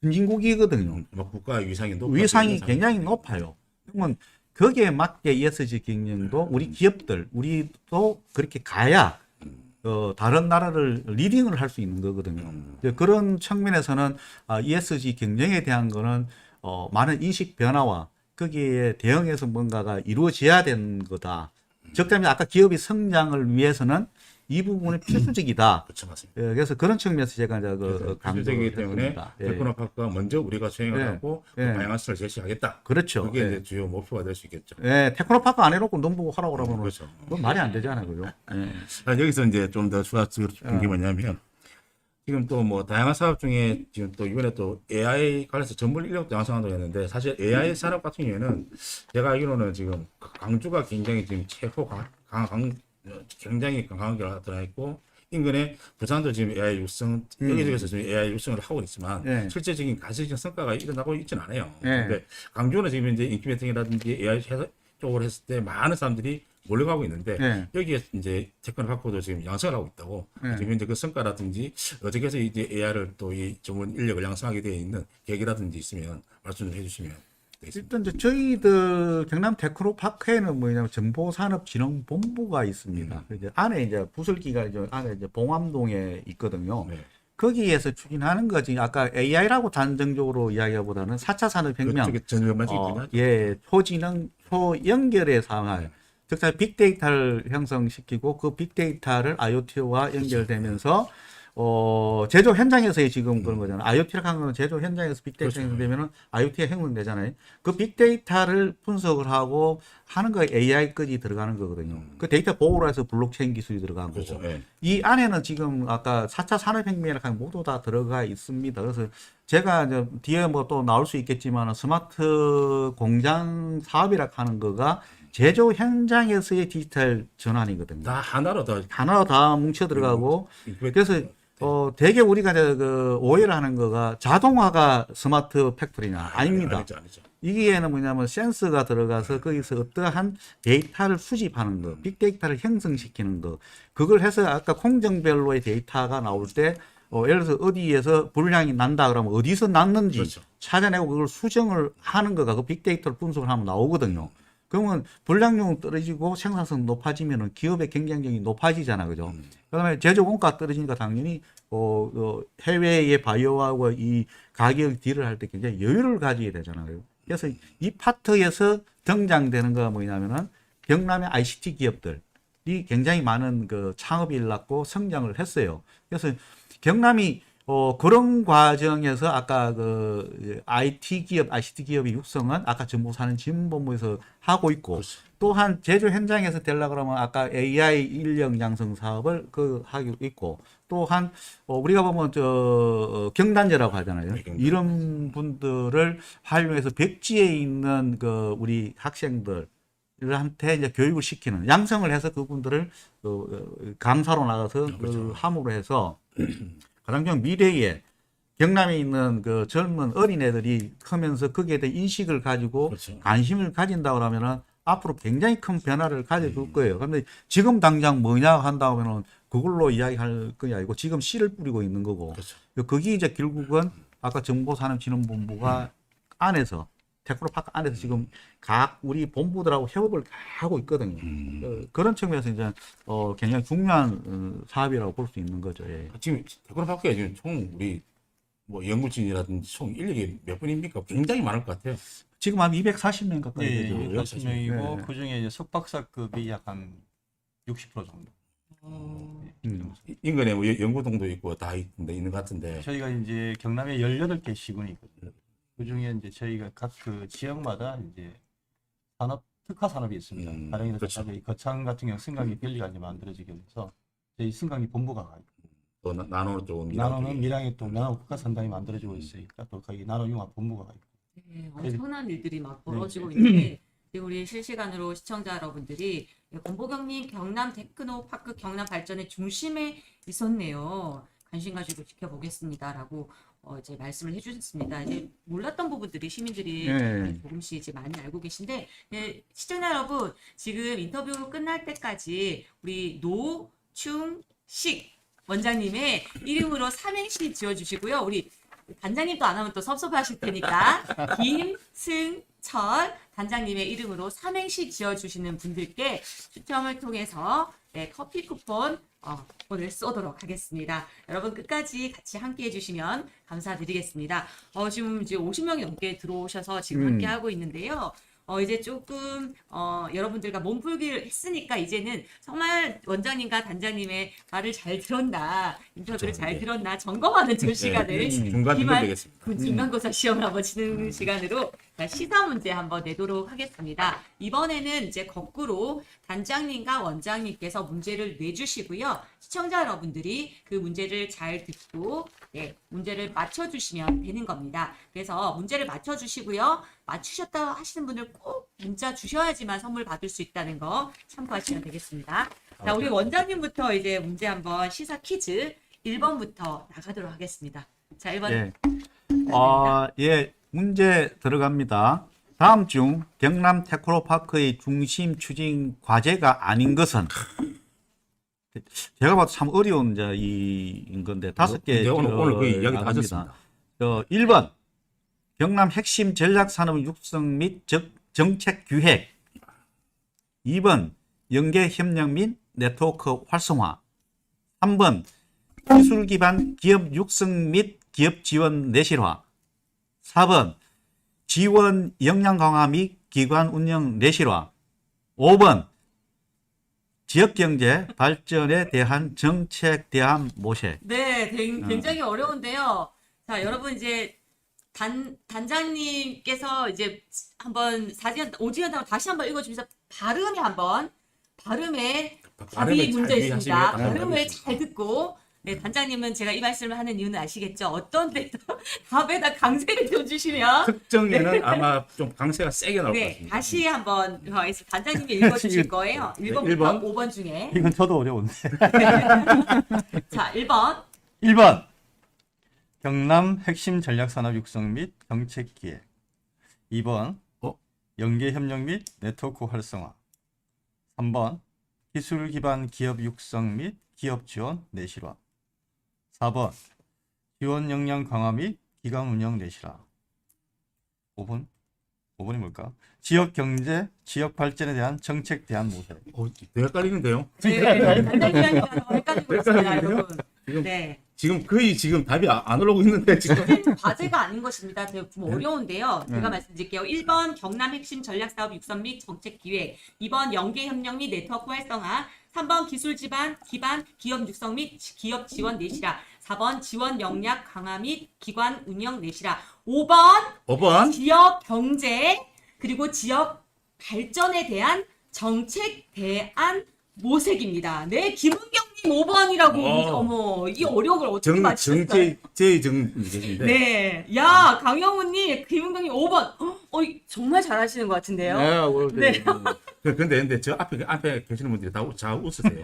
선진국이거든요. 뭐 국가 위상이 위상이 굉장히 높아요. 그러면 거기에 맞게 ESG 경영도 우리 기업들, 우리도 그렇게 가야 다른 나라를 리딩을 할 수 있는 거거든요. 그런 측면에서는 ESG 경영에 대한 거는 많은 인식 변화와 거기에 대응해서 뭔가가 이루어져야 되는 거다. 적자면 아까 기업의 성장을 위해서는 이 부분이 필수적이다. 그렇죠, 맞습니다. 그래서 그런 측면에서 제가 이제 그래서 강조를 필수적이기 때문에 했습니다. 예. 테크노파크가 먼저 우리가 수행을 예. 하고 예. 다양한 시설을 제시하겠다. 그렇죠. 그게 예. 이제 주요 목표가 될 수 있겠죠. 예, 테크노파크 안 해놓고 돈 보고 하라고 그러면 그렇죠. 그건 말이 안 되잖아요, 그죠? 예. 여기서 이제 좀 더 추가적으로 준 게 뭐냐면 지금 또 뭐 다양한 사업 중에 지금 또 이번에 또 AI 관련해서 전문 인력도 양성한다고 했는데 사실 AI 산업 같은 경우에는 제가 알기로는 지금 강주가 굉장히 지금 굉장히 강하게 들어 있고 인근에 부산도 지금 AI 육성 여기저기서 지금 AI 육성을 하고 있지만 예. 실제적인 가시적 성과가 일어나고 있지는 않아요. 예. 근데 강주는 지금 이제 인큐베이팅이라든지 AI 쪽으로 했을 때 많은 사람들이 몰려가고 있는데 예. 여기에 이제 테크노파크도 지금 양성을 하고 있다고 예. 지금 이제 그 성과라든지 어떻게 해서 이제 AI를 또 이 전문 인력을 양성하게 되어 있는 계획이라든지 있으면 말씀 좀 해주시면 되겠습니다. 일단 이제 저희들 경남 테크노파크에는 뭐냐면 정보산업진흥본부가 있습니다. 이제 안에 이제 부설기가 이제 안에 이제 봉암동에 있거든요. 네. 거기에서 추진하는 거지. 아까 AI라고 단정적으로 이야기보다는 4차 산업혁명, 그쪽에 전문만 있거든요. 예, 초지능, 초연결의 상황, 즉 빅데이터를 형성시키고 그 빅데이터를 IoT와 연결되면서 제조 현장에서의 지금 그런 거잖아요. IoT라고 하는 건 제조 현장에서 빅데이터 그렇죠. 형성되면은 IoT가 형성되잖아요. 그 빅데이터를 분석을 하고 하는 거에 AI까지 들어가는 거거든요. 그 데이터 보호로 해서 블록체인 기술이 들어간 거고. 그렇죠. 예. 이 안에는 지금 아까 4차 산업혁명이라고 하면 모두 다 들어가 있습니다. 그래서 제가 이제 뒤에 뭐 또 나올 수 있겠지만 스마트 공장 사업이라고 하는 거가 제조 현장에서의 디지털 전환이거든요. 다 하나로 다 하나로 다 뭉쳐 들어가고 인큐베이팅- 그래서 되게 우리가 이제 그 오해를 하는 거가 자동화가 스마트 팩토리냐 아닙니다. 아니죠. 이게는 뭐냐면 센서가 들어가서 거기서 어떠한 데이터를 수집하는 거, 빅데이터를 형성시키는 거, 그걸 해서 아까 공정별로의 데이터가 나올 때 예를 들어서 어디에서 불량이 난다 그러면 어디서 났는지 그렇죠. 찾아내고 그걸 수정을 하는 거가 그 빅데이터를 분석을 하면 나오거든요. 그러면 불량률 떨어지고 생산성 높아지면은 기업의 경쟁력이 높아지잖아, 그죠? 그다음에 제조 원가 떨어지니까 당연히 해외의 바이오하고 이 가격 딜을 할 때 굉장히 여유를 가지게 되잖아요. 그래서 이 파트에서 등장되는 거가 뭐냐면은 경남의 ICT 기업들이 굉장히 많은 그 창업이 일어났고 성장을 했어요. 그래서 경남이 그런 과정에서 아까 그 IT 기업, ICT 기업의 육성은 아까 정보산업진흥본부에서 하고 있고 또한 제조 현장에서 되려고 그러면 아까 AI 인력 양성 사업을 하고 있고 또한 우리가 보면 경단제라고 하잖아요. 네, 경단. 이런 분들을 활용해서 백지에 있는 그 우리 학생들 한테 이제 교육을 시키는 양성을 해서 그분들을 강사로 나가서 그 함으로 해서 가장 좀 미래에 경남에 있는 그 젊은 어린애들이 크면서 거기에 대한 인식을 가지고 그렇죠. 관심을 가진다 그러면은 앞으로 굉장히 큰 변화를 가져줄 거예요. 그런데 지금 당장 뭐냐 한다 하면은 그걸로 이야기할 거 아니고 지금 씨를 뿌리고 있는 거고. 그렇죠. 거기 이제 결국은 아까 정보산업진흥본부가 안에서 테크노파크 안에서 지금 각 우리 본부들하고 협업을 하고 있거든요. 그런 측면에서 이제 굉장히 중요한 사업이라고 볼 수 있는 거죠. 예. 지금 테크노파크에 지금 총 우리 뭐 연구진이라든지 총 인력이 몇 분입니까? 굉장히 많을 것 같아요. 지금 한 240명 가까이 예, 되죠. 240명이고 예. 그 중에 이제 석박사급이 약 한 60% 정도. 인근에 뭐 연구동도 있고 다 있는 것 같은데. 저희가 이제 경남에 18개 시군이 있거든요. 그 중에 이제 저희가 각 그 지역마다 이제 특화 산업이 있습니다. 가령이나 그렇죠. 거창 같은 경우 승강기 밸리가 이제 만들어지게 돼서 저희 승강기 본부가 가 있고 또 나노 쪽은 나노는 밀양에 또 나노 국가 산단이 만들어지고 있으니까 또 거기 나노 융합 본부가 가 있고. 네, 엄청난 일들이 막 벌어지고 있는데 지금 우리 실시간으로 시청자 여러분들이 권보경님 경남 테크노파크 경남 발전의 중심에 있었네요. 관심 가지고 지켜보겠습니다라고 이제 말씀을 해주셨습니다. 이제 몰랐던 부분들이 시민들이 네. 조금씩 이제 많이 알고 계신데 시청자 여러분 지금 인터뷰 끝날 때까지 우리 노충식 원장님의 이름으로 삼행시 지어주시고요. 우리 단장님도 안 하면 또 섭섭하실 테니까 김승철 단장님의 이름으로 삼행시 지어주시는 분들께 추첨을 통해서 네, 커피 쿠폰 오늘 쏘도록 하겠습니다. 여러분 끝까지 같이 함께 해주시면 감사드리겠습니다. 지금 이제 50명이 넘게 들어오셔서 지금 함께 하고 있는데요. 이제 조금 여러분들과 몸풀기를 했으니까 이제는 정말 원장님과 단장님의 말을 잘 들었나, 인터뷰를 그렇죠, 잘 네. 들었나 점검하는 좀 시간을 중간 기말 되겠습니다. 중간고사 시험을 한번 치는 시간으로 자, 시사 문제 한번 내도록 하겠습니다. 이번에는 이제 거꾸로 단장님과 원장님께서 문제를 내주시고요. 시청자 여러분들이 그 문제를 잘 듣고 네, 문제를 맞춰주시면 되는 겁니다. 그래서 문제를 맞춰주시고요. 맞추셨다 하시는 분들 꼭 문자 주셔야지만 선물 받을 수 있다는 거 참고하시면 되겠습니다. 자, 우리 원장님부터 이제 문제 한번 시사 퀴즈 1번부터 나가도록 하겠습니다. 자, 1번. 예. 예, 문제 들어갑니다. 다음 중 경남 테크노파크의 중심 추진 과제가 아닌 것은 제가 봐도 참 어려운 이인 건데 5개 네, 오늘 그 이야기 다 하셨습니다. 1번 경남 핵심 전략산업 육성 및 정책 기획. 2번 연계 협력 및 네트워크 활성화. 3번 기술 기반 기업 육성 및 기업 지원 내실화. 4번 지원 역량 강화 및 기관 운영 내실화. 5번 지역경제 발전에 대한 정책 대안 모색. 네, 굉장히 어려운데요. 자, 여러분 이제 단장님께서 이제 한번 오지연답을 다시 한번 읽어주면서 발음에 답이 문제 있습니다. 발음을 잘 듣고 네, 단장님은 제가 이 말씀을 하는 이유는 아시겠죠? 어떤 때도 답에다 강세를 펴주시면 특정에는 아마 좀 강세가 세게 나올 것 네, 같습니다. 다시 한번 단장님이 읽어주실 거예요. 1번부터 1번. 5번 중에. 이건 저도 어려운데. 자, 1번. 1번 경남 핵심 전략산업 육성 및 정책 기획. 2번 연계 협력 및 네트워크 활성화. 3번 기술 기반 기업 육성 및 기업 지원 내실화. 4번 지원 역량 강화 및 기관 운영 내실화. 5번이 뭘까? 지역 경제, 지역 발전에 대한 정책 대안 모색. 되게 헷갈리는데요. 네, 단장님이 하니까 더 헷갈리고 있습니다, 여러분. 지금 네. 거의 답이 안 올라오고 있는데 지금. 과제가 아닌 것입니다. 되게 좀 어려운데요. 제가 말씀드릴게요. 1번 경남 핵심 전략사업 육성 및 정책 기획. 2번 연계협력 및 네트워크 활성화. 3번 기술 기반 기업 육성 및 기업 지원 내실화. 4번 지원 역량 강화 및 기관 운영 내실화. 5번 지역 경제 그리고 지역 발전에 대한 정책 대안 모색입니다. 네, 김은경님 5번이라고. 어머, 이 어려운 걸 어떻게 맞추셨어요? 정제인데. 네, 야 강영훈님, 김은경님 5번. 정말 잘하시는 것 같은데요. 네. 근데 저 앞에 계시는 분들이 다 웃으세요. 네,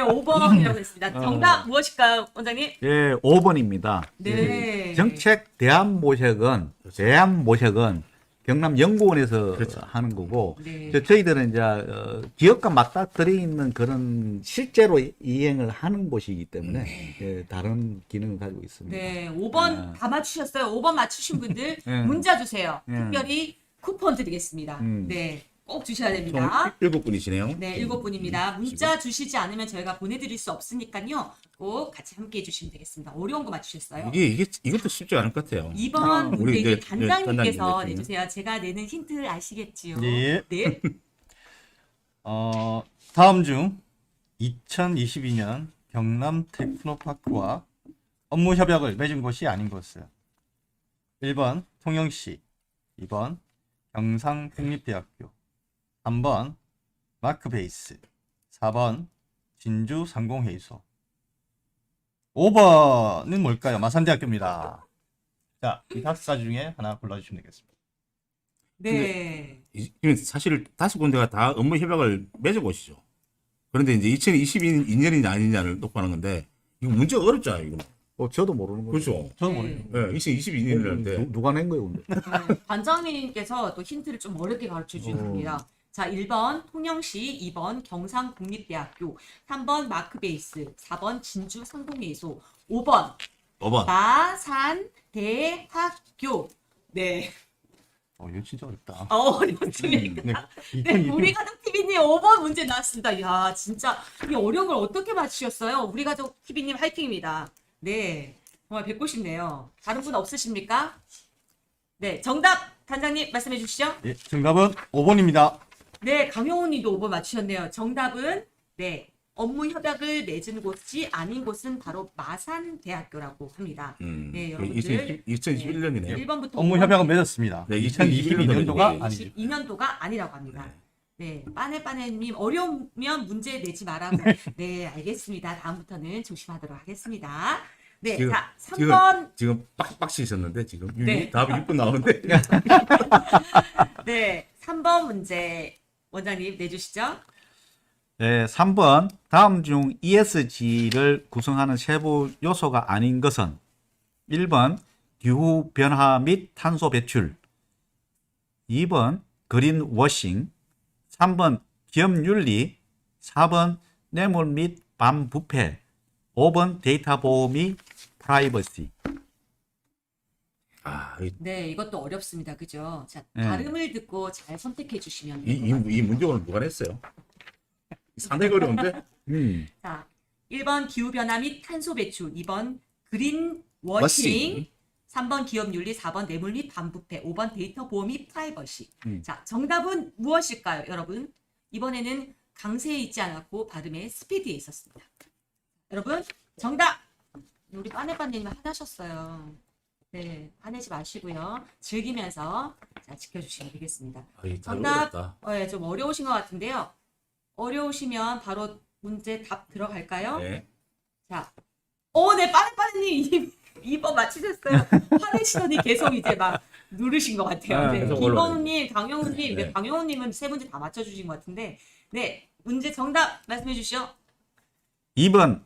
5번이라고 했습니다. 정답 무엇일까요, 원장님? 예, 5번입니다. 네. 정책 대안 모색은 경남 연구원에서 그렇죠. 하는 거고 네. 저희들은 이제 기업과 맞닥뜨려 있는 그런 실제로 이행을 하는 곳이기 때문에 예, 다른 기능을 가지고 있습니다. 네, 5번 다 맞추셨어요. 5번 맞추신 분들 네. 문자 주세요. 네. 특별히 쿠폰 드리겠습니다. 네, 꼭 주셔야 됩니다. 7분이시네요. 네, 7분입니다. 문자 주시지 않으면 저희가 보내드릴 수 없으니까요. 꼭 같이 함께 해주시면 되겠습니다. 어려운 거 맞추셨어요. 이것도 쉽지 않을 것 같아요. 2번 문제 우리 이제 이제 단장님께서 단장님 내주세요. 제가 내는 힌트를 아시겠지요? 네. 네. 다음 중 2022년 경남 테크노파크와 업무 협약을 맺은 곳이 아닌 것은 1번 통영시, 2번 경상국립대학교, 3번 마크베이스, 4번 진주 상공회의소. 5번은 뭘까요? 마산대학교입니다. 자, 이 5가 중에 하나 골라주시면 되겠습니다. 네. 사실 5군데가 다 업무 협약을 맺은 곳이죠. 그런데 이제 2022년이냐 아니냐를 놓고 하는 건데 이거 문제가 어렵잖아요. 이거. 저도 모르는 거죠. 그렇죠. 저는 네. 모르겠어요. 네, 2022년인데 누가 낸 거예요, 근데? 관장님께서 또 힌트를 좀 어렵게 가르쳐 주십니다. 자, 1번 통영시, 2번 경상국립대학교, 3번 마크베이스, 4번 진주 상공회의소, 5번 5번. 마산대학교. 네. 이거 진짜 어렵다. 어렵습니다. 네, 네, 우리 가족 TV님 5번 문제 나왔습니다. 야, 진짜 이 어려운 걸 어떻게 맞추셨어요? 우리 가족 TV님 화이팅입니다. 네, 정말 뵙고 싶네요. 다른 분 없으십니까? 네, 정답 단장님 말씀해 주시죠. 예, 정답은 5번입니다. 네, 강용훈님도 5번 맞추셨네요. 정답은 네, 업무 협약을 맺은 곳이 아닌 곳은 바로 마산대학교라고 합니다. 네, 여러분들 2021년이네요. 1번부터 업무 협약은 맺었습니다. 네, 2022년도가 네, 아니죠. 22년도가 아니라고 합니다. 네, 빠네빠네님 어려우면 문제 내지 말라고. 네, 알겠습니다. 다음부터는 조심하도록 하겠습니다. 네, 지금- 자, 3번. 지금 빡빡시셨는데 지금 네. 답이 6분 나오는데 네, 3번 문제 원장님 내주시죠. 네, 3번 다음 중 ESG를 구성하는 세부 요소가 아닌 것은 1번 기후 변화 및 탄소 배출, 2번 그린 워싱, 3번 기업 윤리, 4번 뇌물 및 반부패, 5번 데이터 보호 및 프라이버시. 네, 이것도 어렵습니다. 그죠? 자, 네. 발음을 듣고 잘 선택해 주시면 이 문제 오늘 누가 냈어요? 상당히 어려운데? 자, 1번 기후변화 및 탄소 배출, 2번 그린 워싱, 워싱. 3번 기업 윤리, 4번 뇌물 및 반부패, 5번 데이터 보호 및 프라이버시. 자, 정답은 무엇일까요, 여러분? 이번에는 강세에 있지 않았고 발음에 스피드에 있었습니다. 여러분, 정답! 우리 빠네빠네님 화나셨어요. 네, 화내지 마시고요. 즐기면서 자, 지켜주시면 되겠습니다. 정답! 어렵다. 네, 좀 어려우신 것 같은데요. 어려우시면 바로 문제 답 들어갈까요? 네. 자, 네, 빠르빠르님 2번 맞히셨어요. 화내시더니 계속 이제 막 누르신 것 같아요. 네, 계속 김건우님, 강영훈님, 네. 네, 강영훈님은 세 문제 다 맞춰주신 것 같은데, 네, 문제 정답 말씀해 주시죠. 2번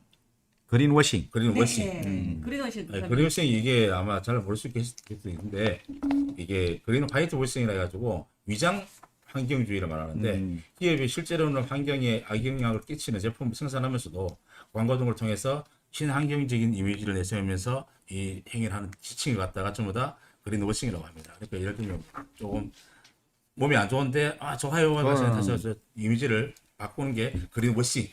그린 워싱. 그린 워싱. 네, 그린워싱. 그린 워싱 이게 아마 잘 모를 수 있겠는데 이게 그린 화이트 워싱이라 해가지고 위장 환경주의를 말하는데 기업이 실제로는 환경에 악영향을 끼치는 제품을 생산하면서도 광고 등을 통해서 친환경적인 이미지를 내세우면서 이 행위를 하는 지칭을 갖다가 전부 다 그린 워싱이라고 합니다. 그러니까 예를 들면 조금 몸이 안 좋은데 좋아요 하면서 이미지를 바꾸는 게 그린 워싱.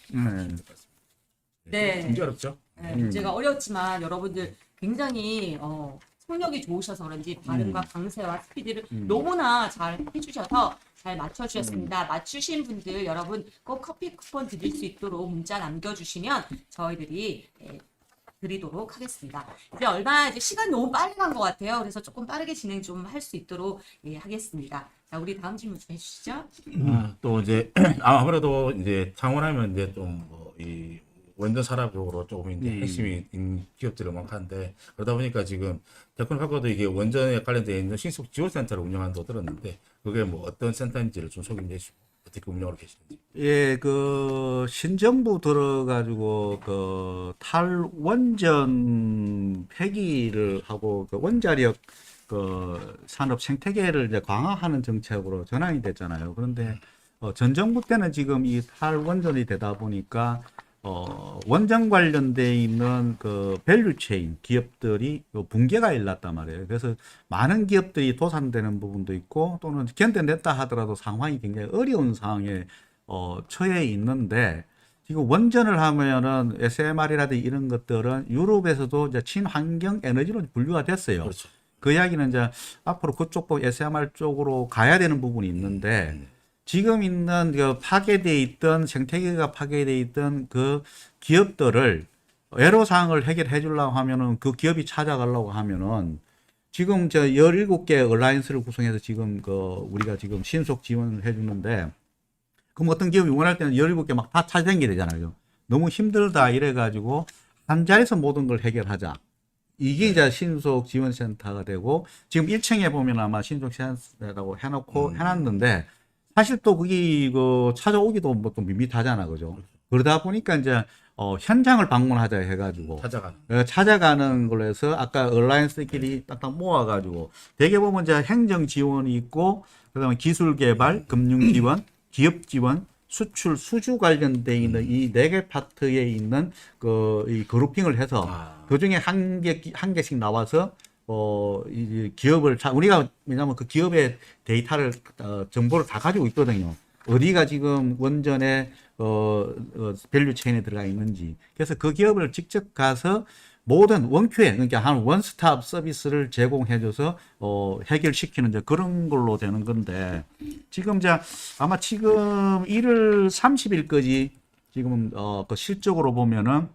네. 문제 어렵죠? 네, 문제가 어렵지만 여러분들 굉장히 성력이 좋으셔서 그런지 발음과 강세와 스피드를 너무나 잘 해주셔서 잘 맞춰주셨습니다. 맞추신 분들 여러분 꼭 커피 쿠폰 드릴 수 있도록 문자 남겨주시면 저희들이 드리도록 하겠습니다. 이제 시간이 너무 빨리 간 것 같아요. 그래서 조금 빠르게 진행 좀 할 수 있도록 하겠습니다. 자, 우리 다음 질문 좀 해주시죠. 또 이제 아무래도 이제 창원하면 이제 좀 뭐 이 원전 산업적으로 조금 이제 핵심인 기업들이 많은데 그러다 보니까 지금 테크노파크도 이게 원전에 관련되어 있는 신속 지원센터를 운영한다고 들었는데 그게 뭐 어떤 센터인지를 좀 소개해 주시고 어떻게 운영을 계시는지. 예, 그 신정부 들어가지고 그 탈원전 폐기를 하고 그 원자력 그 산업 생태계를 이제 강화하는 정책으로 전환이 됐잖아요. 그런데 전 정부 때는 지금 이 탈원전이 되다 보니까 원전 관련돼 있는 그 밸류체인 기업들이 붕괴가 일났단 말이에요. 그래서 많은 기업들이 도산되는 부분도 있고 또는 견뎌냈다 하더라도 상황이 굉장히 어려운 상황에 처해 있는데 지금 원전을 하면은 SMR이라든지 이런 것들은 유럽에서도 이제 친환경 에너지로 분류가 됐어요. 그렇죠. 그 이야기는 이제 앞으로 그쪽 SMR 쪽으로 가야 되는 부분이 있는데 지금 있는 그 파괴되어 있던 생태계가 파괴되어 있던 그 기업들을 애로사항을 해결해 주려고 하면은 그 기업이 찾아가려고 하면은 지금 17개 얼라이언스를 구성해서 지금 우리가 지금 신속 지원을 해 주는데 그럼 어떤 기업이 원할 때는 17개 막 다 찾아다니게 되잖아요. 너무 힘들다 이래 가지고 한 자리에서 모든 걸 해결하자. 이게 이제 신속 지원센터가 되고 지금 1층에 보면 아마 신속 지원센터라고 해놓고 해놨는데 사실 또 거기 찾아오기도 뭐 좀 밋밋하잖아, 그죠? 그러다 보니까 이제 현장을 방문하자 해가지고 찾아가는 걸로 해서 아까 얼라이언스끼리 딱딱 모아가지고 대개 보면 이제 행정 지원이 있고 그다음에 기술 개발, 금융 지원, 기업 지원, 수출, 수주 관련돼 있는 이 4개 파트에 있는 이 그룹핑을 해서 그 중에 한 개씩 나와서 이 기업을 우리가 왜냐하면 그 기업의 데이터를 정보를 다 가지고 있거든요. 어디가 지금 원전의 밸류 체인에 들어가 있는지. 그래서 그 기업을 직접 가서 모든 원QA, 그러니까 한 원스톱 서비스를 제공해줘서 해결시키는 이제 그런 걸로 되는 건데, 지금 이제 아마 지금 1월 30일까지 지금 그 실적으로 보면은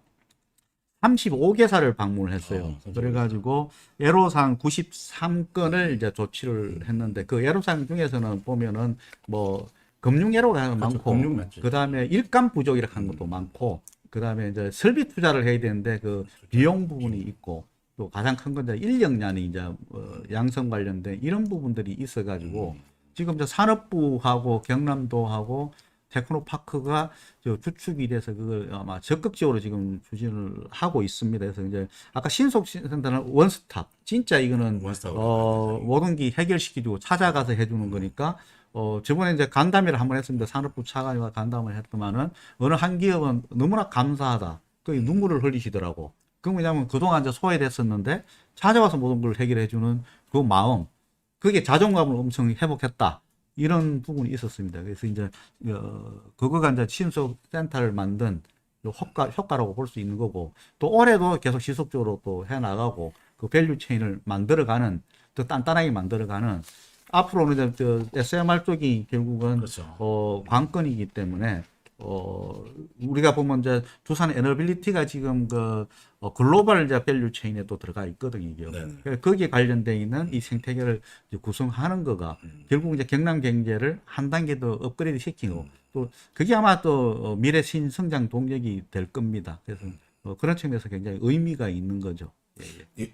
35개사를 방문을 했어요. 그래가지고 애로사항 93건을 이제 조치를 했는데, 그 애로사항 중에서는 보면은 뭐 금융 애로가 많고, 금융 맞죠. 그 다음에 일감 부족이라고 하는 것도 많고, 그 다음에 이제 설비 투자를 해야 되는데 그 비용 부분이 있고, 또 가장 큰 건 이제 인력난이 이제 양성 관련된 이런 부분들이 있어가지고 지금 이제 산업부하고 경남도하고 테크노파크가 주축이 돼서 그걸 아마 적극적으로 지금 추진을 하고 있습니다. 그래서 이제 아까 신속센터는 원스톱, 진짜 이거는 원스톱으로 모든 게 해결시키고 찾아가서 해주는 거니까. 저번에 이제 간담회를 한번 했습니다. 산업부 차관과 간담회를 했더만은 어느 한 기업은 너무나 감사하다. 거의 눈물을 흘리시더라고. 그 뭐냐면 그동안 이제 소외됐었는데 찾아와서 모든 걸 해결해주는 그 마음, 그게 자존감을 엄청 회복했다. 이런 부분이 있었습니다. 그래서 이제 그거가 이제 신속 센터를 만든 효과라고 볼 수 있는 거고, 또 올해도 계속 지속적으로 또 해 나가고 그 밸류 체인을 만들어가는, 더 단단하게 만들어가는, 앞으로는 이제 SMR 쪽이 결국은 그렇죠. 관건이기 때문에 우리가 보면 이제 두산 에너빌리티가 지금 그 글로벌 이제 밸류 체인에 또 들어가 있거든요. 이게. 그래서 거기에 관련돼 있는 이 생태계를 이제 구성하는 거가 결국 이제 경남 경제를 한 단계 더 업그레이드 시키고, 또 그게 아마 또 미래 신성장 동력이 될 겁니다. 그래서 그런 측면에서 굉장히 의미가 있는 거죠.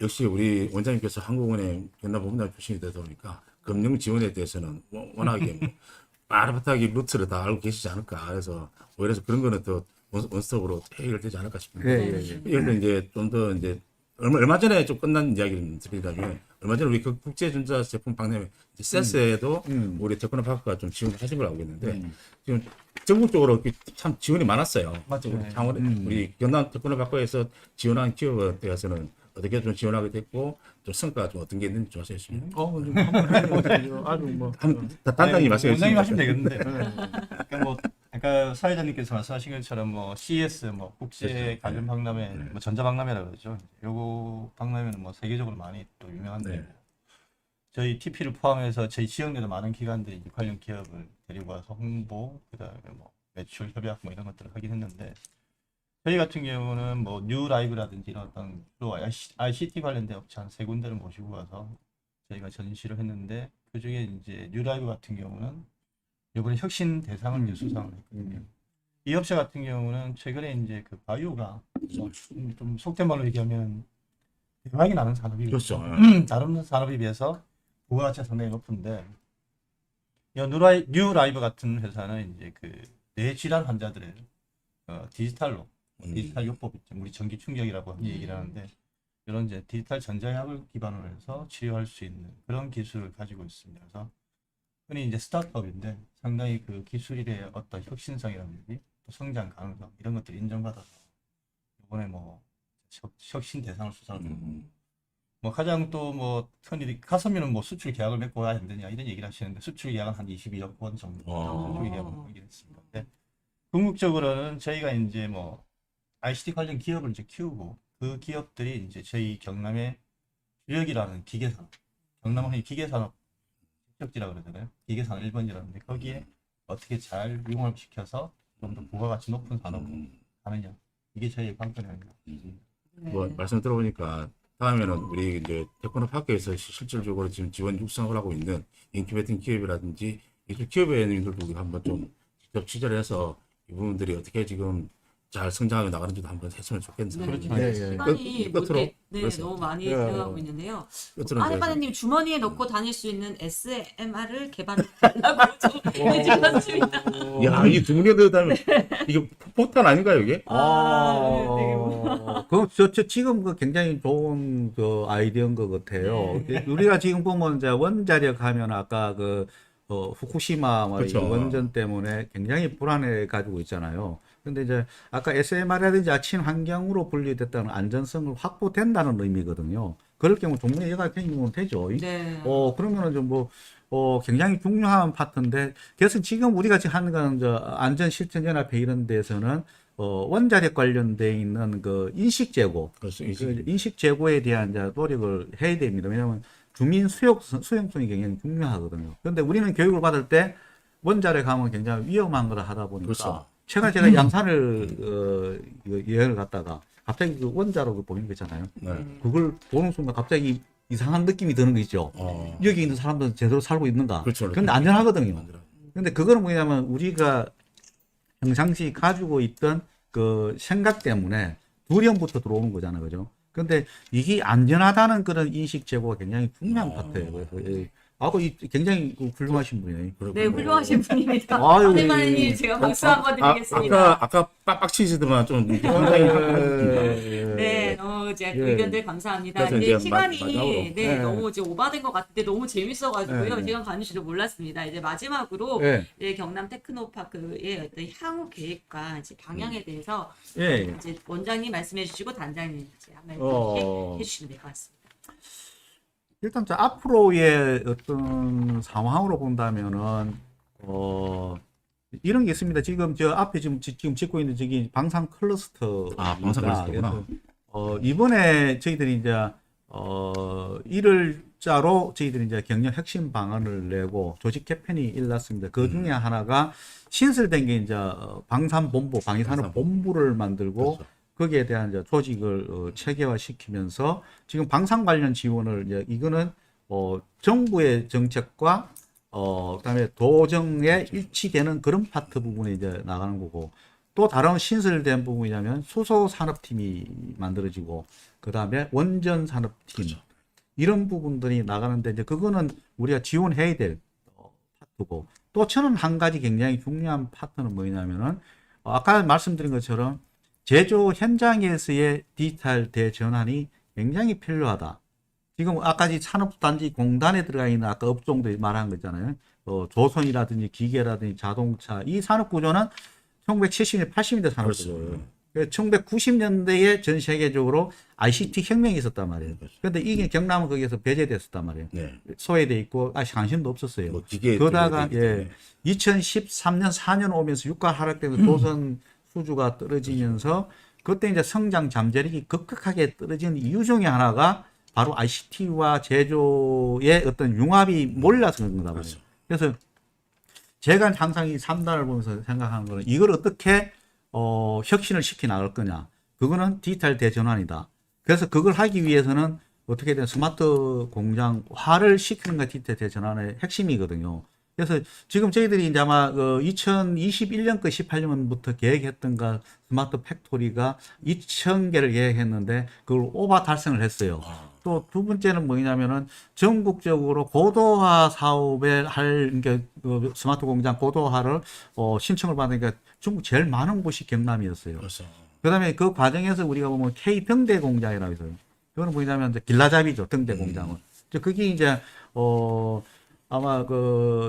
역시 우리 원장님께서 한국은행 경남본부장 출신이 되다 보니까 금융 지원에 대해서는 워낙에 빠르게 루트를 다 알고 계시지 않을까. 그래서 오히려 그런 거는 더 원스톱으로 해결되지 않을까 싶습니다. 예를 들어 이제 좀 더 이제 얼마 전에 좀 끝난 이야기를 드리자면, 얼마 전에 우리 그 국제전자 제품 박람회 세스에도 우리 테크노파크가 좀 지원을 하신 걸 알고 있는데, 지금 전국적으로 참 지원이 많았어요. 맞죠. 우리 창원, 우리 경남 테크노파크에서 지원한 기업에 대해서는 어떻게 좀 지원하게 됐고, 좀 성과가 좀 어떤 게 있는지 좀 하셨습니다. 좀 한번 해보세요. 아주 뭐. 단단히 말씀해 원장님 주시면 하시면 되겠는데. 그러니까 뭐 아까 사회자님께서 말씀하신 것처럼 뭐 CES, 뭐 국제 관련 박람회, 뭐 전자 박람회라 그러죠. 요거 박람회는 뭐 세계적으로 많이 또 유명한데, 저희 TP를 포함해서 저희 지역 내도 많은 기관들이 관련 기업을 데리고 와서 홍보, 그다음에 뭐 매출 협약 뭐 이런 것들을 하긴 했는데, 저희 같은 경우는 뭐 뉴라이브라든지 이런 어떤 또 ICT 관련된 업체 한 3군데를 모시고 와서 저희가 전시를 했는데, 그 중에 이제 뉴라이브 같은 경우는 이번에 혁신 대상을 이제 수상을 했거든요. 이 업체 같은 경우는 최근에 이제 그 바이오가 좀 속된 말로 얘기하면 대박이 나는 산업이거든요. 그렇죠. 다른 산업에 비해서 부가가치가 상당히 높은데, 이 뉴라이브 같은 회사는 이제 그 뇌질환 환자들의 디지털로 디지털 요법 있죠. 우리 전기 충격이라고 얘기를 하는데, 이런 이제 디지털 전자약을 기반으로 해서 치료할 수 있는 그런 기술을 가지고 있습니다. 그래서 흔히 이제 스타트업인데 상당히 그 기술의 어떤 혁신성이라든지 또 성장 가능성 이런 것들이 인정받아서 이번에 뭐 혁신 대상을 수상하고, 뭐 가장 또 뭐 흔히 가서면은 뭐 수출 계약을 맺고 와야 되느냐 이런 얘기를 하시는데, 수출 계약은 한 22억 원 정도 수출 계약을 하기로 했습니다. 근데 궁극적으로는 저희가 이제 뭐 ICT 관련 기업을 이제 키우고, 그 기업들이 이제 저희 경남의 주력이라는 기계산업, 경남은 흔히 기계산업 지적지라 그러잖아요. 기계산업 1번지라는데 거기에 어떻게 잘 융합 시켜서 좀 더 부가가치 높은 산업으로 가느냐, 이게 저희의 관건이 아닌가 싶습니다. 뭐 말씀 들어보니까 다음에는 우리 이제 테크노파크에서 실질적으로 지금 지원 육성을 하고 있는 인큐베이팅 기업이라든지 이쪽 기업의 님들도 우리가 한번 좀 직접 취재를 해서 이 부분들이 어떻게 지금 잘 성장하게 나가는지도 한번 했으면 좋겠습니다. 시간이 끝으로 너무 많이 들어가고 있는데요. 끝으로 이제 아르바네님 주머니에 넣고 다닐 수 있는 SMR을 개발하려고 좀 해주셨습니다. 야, 이 두 분이 들다면 이게 폭탄 아닌가요, 이게? 저 지금 그 굉장히 좋은 그 아이디어인 것 같아요. 우리가 지금 보면 이제 원자력 하면 아까 그 후쿠시마 그렇죠. 원전 때문에 굉장히 불안해 가지고 있잖아요. 근데 이제 아까 SMR이라든지 친환경으로 분류됐다는 안전성을 확보된다는 의미거든요. 그럴 경우 종문의 여가 편입은 되죠. 네. 그러면은 좀 굉장히 중요한 파트인데, 그래서 지금 우리가 지금 하는 건 안전실천연합회 이런 데서는 원자력 관련돼 있는 그 인식 제고, 그렇죠. 그 인식 제고에 대한 이제 노력을 해야 됩니다. 왜냐하면 주민 수용성이 굉장히 중요하거든요. 그런데 우리는 교육을 받을 때 원자력 하면 굉장히 위험한 거를 하다 보니까 그렇죠. 최근에 제가 양산을 여행을 갔다가 갑자기 그 원자로 보이는 거 있잖아요. 네. 그걸 보는 순간 갑자기 이상한 느낌이 드는 거 있죠. 여기 있는 사람들은 제대로 살고 있는가? 그렇죠. 근데 안전하거든요. 근데 그거는 뭐냐면 우리가 평상시 가지고 있던 그 생각 때문에 두려움부터 들어오는 거잖아요. 그죠? 근데 이게 안전하다는 그런 인식 제고가 굉장히 중요한 파트예요. 그래서 굉장히 훌륭하신 분이에요. 네, 훌륭하신 분입니다. 아유, 아내마님 예. 제가 박수 한번 드리겠습니다. 아까 빡빡치시더만 좀 네, 제가 예. 의견들 감사합니다. 그래서 근데 이제 시간이 마지막으로. 네, 예. 너무 이제 오바된 것 같은데 너무 재밌어가지고요. 예. 시간 가는 줄도 몰랐습니다. 이제 마지막으로 예. 이제 경남 테크노파크의 어떤 향후 계획과 이제 방향에 대해서 예. 이제 원장님 말씀해주시고 단장님 이제 한 말씀 해주시면 될 것 같습니다. 일단 앞으로의 어떤 상황으로 본다면은 이런 게 있습니다. 지금 저 앞에 지금 짓고 있는 저기 방산 클러스터. 방산 클러스터구나. 이번에 저희들이 이제 1월자로 저희들이 이제 경영 핵심 방안을 내고 조직 개편이 일어났습니다. 그 중에 하나가 신설된 게 이제 방산본부, 방위산업본부를 만들고 그렇죠. 거기에 대한 이제 조직을 체계화시키면서 지금 방산 관련 지원을 이제 이거는 정부의 정책과 그다음에 도정에 일치되는 그런 파트 부분에 이제 나가는 거고, 또 다른 신설된 부분이냐면 수소 산업팀이 만들어지고 그다음에 원전 산업팀 이런 부분들이 나가는데, 이제 그거는 우리가 지원해야 될 파트고, 또 저는 한 가지 굉장히 중요한 파트는 뭐냐면은 아까 말씀드린 것처럼 제조 현장에서의 디지털 대전환이 굉장히 필요하다. 지금 아까 산업단지 공단에 들어가 있는 아까 업종들 말한 거 있잖아요. 조선이라든지 기계라든지 자동차, 이 산업 구조는 1970년, 80년대 산업 구조예요. 1990년대에 전 세계적으로 ICT 혁명이 있었단 말이에요. 그런데 이게 경남은 거기에서 배제됐었단 말이에요. 네. 소외돼 있고 아직 관심도 없었어요. 뭐 기계 그러다가 쪽에 2013년 4년 오면서 유가 하락되면서 조선 수주가 떨어지면서 그때 이제 성장 잠재력이 급격하게 떨어진 이유 중에 하나가 바로 ICT와 제조의 어떤 융합이 몰라서 그런 거다 말이에요. 그래서 제가 항상 이 3단을 보면서 생각하는 거는 이걸 어떻게 혁신을 시켜 나갈 거냐. 그거는 디지털 대전환이다. 그래서 그걸 하기 위해서는 어떻게 된 스마트 공장화를 시키는 게 디지털 대전환의 핵심이거든요. 그래서 지금 저희들이 이제 아마 2021년 거 18년부터 계획했던가 스마트 팩토리가 2,000개를 계획했는데 그걸 오버 달성을 했어요. 또 두 번째는 뭐냐면은 전국적으로 고도화 사업에 그러니까 스마트 공장 고도화를 신청을 받으니까 중국 제일 많은 곳이 경남이었어요. 그렇죠. 그다음에 그 과정에서 우리가 보면 K 등대 공장이라고 있어요. 그거는 뭐냐면 이제 길라잡이죠, 등대 공장은. 그게 이제 아마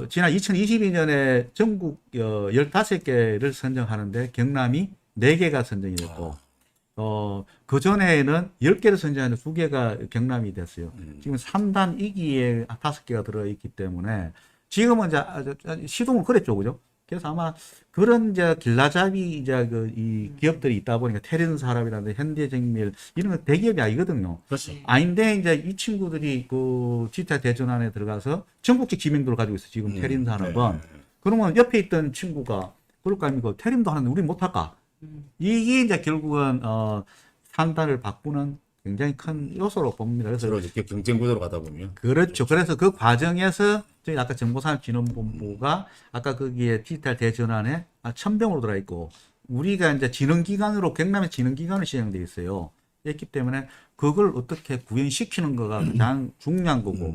지난 2022년에 전국 15개를 선정하는데 경남이 4개가 선정이 됐고, 그 전에는 10개를 선정하는데 2개가 경남이 됐어요. 지금 3단 2기에 5개가 들어있기 때문에 지금은 이제 시동을 그랬죠, 그죠? 그래서 아마 그런 이제 길라잡이 이제 이 기업들이 있다 보니까 테린산업이라든지 현대정밀 이런 건 대기업이 아니거든요. 그렇죠. 아닌데 이제 이 친구들이 그 디지털 대전환에 들어가서 전국적 지명도를 가지고 있어. 지금 테린산업은. 그러면 옆에 있던 친구가 그럴 거 아닙니까? 테린도 하는데 우리 못할까? 이게 이제 결국은 판단을 바꾸는 굉장히 큰 요소로 봅니다. 그래서 서로 이렇게 경쟁 구도로 가다 보면 그렇죠. 그래서 그 과정에서 저희 아까 정보산업진흥본부가 아까 거기에 디지털 대전환에 천병으로 들어가 있고, 우리가 이제 진흥기관으로 경남의 진흥기관을 시행돼 있어요. 있기 때문에 그걸 어떻게 구현시키는 거가 가장 중요한 거고,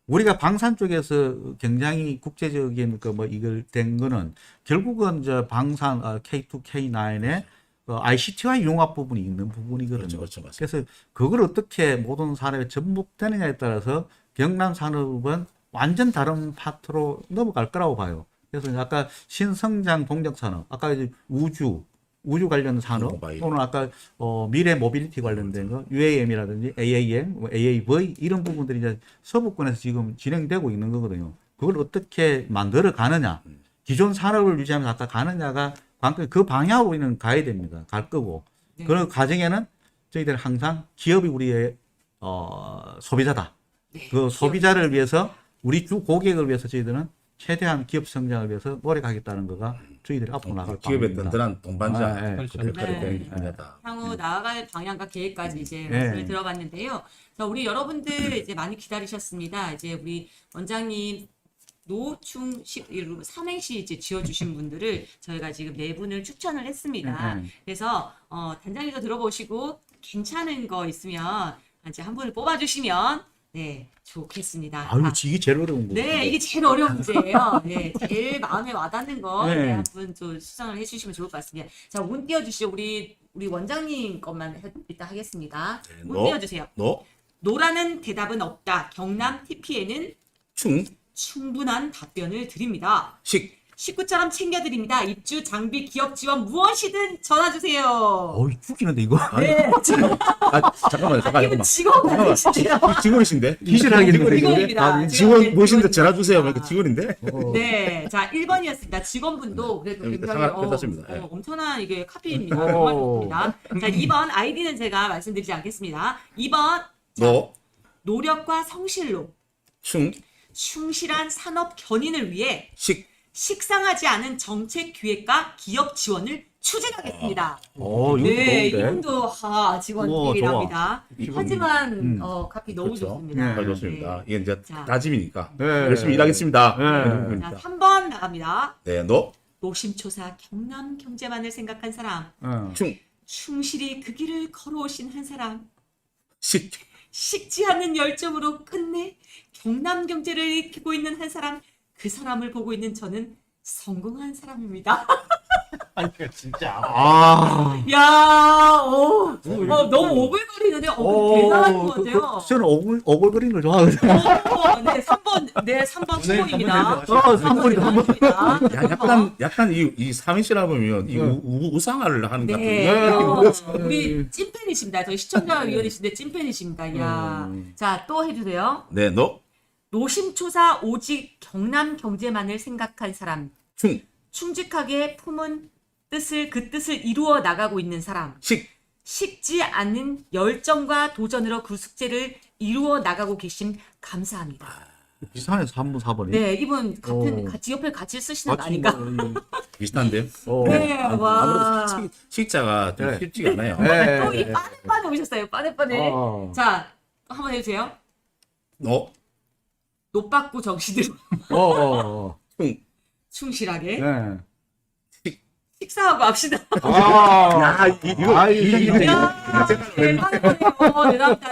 우리가 방산 쪽에서 굉장히 국제적인 이걸 된 거는 결국은 이제 방산 K2, K9에 ICT와 융합 부분이 있는 부분이거든요. 그렇죠, 맞습니다. 그래서 그걸 어떻게 모든 산업에 접목되느냐에 따라서 경남 산업은 완전 다른 파트로 넘어갈 거라고 봐요. 그래서 아까 신성장 동력 산업, 아까 이제 우주, 우주 관련 산업 모바일. 또는 아까 미래 모빌리티 관련된 거 UAM이라든지 AAM, 뭐 AAV 이런 부분들이 이제 서부권에서 지금 진행되고 있는 거거든요. 그걸 어떻게 만들어 가느냐, 기존 산업을 유지하면서 아까 가느냐가 관건, 그 방향으로 우리는 가야 됩니다. 갈 거고 네. 그런 과정에는 저희들은 항상 기업이 우리의 소비자다. 네, 그 소비자를 위해서 우리 주 고객을 위해서 저희들은 최대한 기업 성장을 위해서 노력하겠다는 거가 저희들이 앞으로 나갈 기업의 방향입니다. 든든한 동반자 네, 그렇죠. 역할이 네. 되는 중이다. 향후 나아갈 방향과 계획까지 이제 네. 말씀을 들어봤는데요. 자, 우리 여러분들 이제 많이 기다리셨습니다. 이제 우리 원장님 노충식 삼행시 이제 지어주신 분들을 저희가 지금 네 분을 추천을 했습니다. 그래서 단장님도 들어보시고 괜찮은 거 있으면 이제 한 분을 뽑아주시면 네 좋겠습니다. 아유, 자, 이게 제일 어려운 거. 네, 이게 제일 어려운 문제예요. 네, 제일 마음에 와닿는 거 네. 네, 한 분 좀 수정을 해주시면 좋을 것 같습니다. 자, 운 띄워주시죠. 우리 원장님 것만 일단 하겠습니다. 네, 운 너. 띄워주세요. 노라는 대답은 없다. 경남 TP에는 충분한 답변을 드립니다. 식구처럼 챙겨드립니다. 입주, 장비, 기업 지원 무엇이든 전화주세요. 어이, 죽이는데 이거. 네, 잠깐만. 이분 직원 아니시죠? 직원이신데? 기실하겠는데 직원입니다. 직원 모신데 전화 주세요. 직원입니다. 그 직원인데? 네, 자 1번이었습니다. 직원분도 그래도 굉장히 괜찮습니다. 예. 엄청난 이게 카피입니다. 정말 좋습니다. 자 2번 아이디는 제가 말씀드리지 않겠습니다. 2번 노력과 성실로 충실한 산업 견인을 위해 식상하지 않은 정책 기획과 기업 지원을 추진하겠습니다. 이거 네, 좋은데. 이분도 직원이랍니다. 하지만 카피 너무 그렇죠. 좋습니다. 잘 좋습니다. 네. 이게 이제 자. 다짐이니까 네. 열심히 일하겠습니다. 네. 이런 자, 겁니다. 3번 나갑니다. 네, 노심초사 경남 경제만을 생각한 사람, 충실히 그 길을 걸어오신 한 사람, 식지 않는 열정으로 끝내 경남 경제를 일으키고 있는 한 사람, 그 사람을 보고 있는 저는 성공한 사람입니다. 아니 진짜. 야, 너무 오글거리는데, 대단한 것 같아요. 저는 오글거리는 걸 좋아하거든요. 네, 3번 선생님, 수고입니다. 3번이 약간 이 삼인시라 보면 이 우상화를 하는 것 네, 같은데. 우리 찐팬이십니다. 저희 시청자위원이신데 찐팬이십니다. 이야. 자, 또 해주세요. 네, 노심초사 오직 경남 경제만을 생각한 사람. 충직하게 품은 그 뜻을 이루어 나가고 있는 사람. 식지 않는 열정과 도전으로 그 숙제를 이루어 나가고 계심 감사합니다. 비슷하네 3번 4번이. 네, 이분 같이 옆에 같이 쓰시는 거 아닌가? 비슷한데요? 네, 와. 아무래도 식자가 좀 네. 쉽지가 않아요. 또 이 빠네빠네 오셨어요. 빠네빠네. 자, 한번 해주세요. 노빠꾸 정신으로 충실하게 네. 식사하고 합시다. 이거 대단하네요.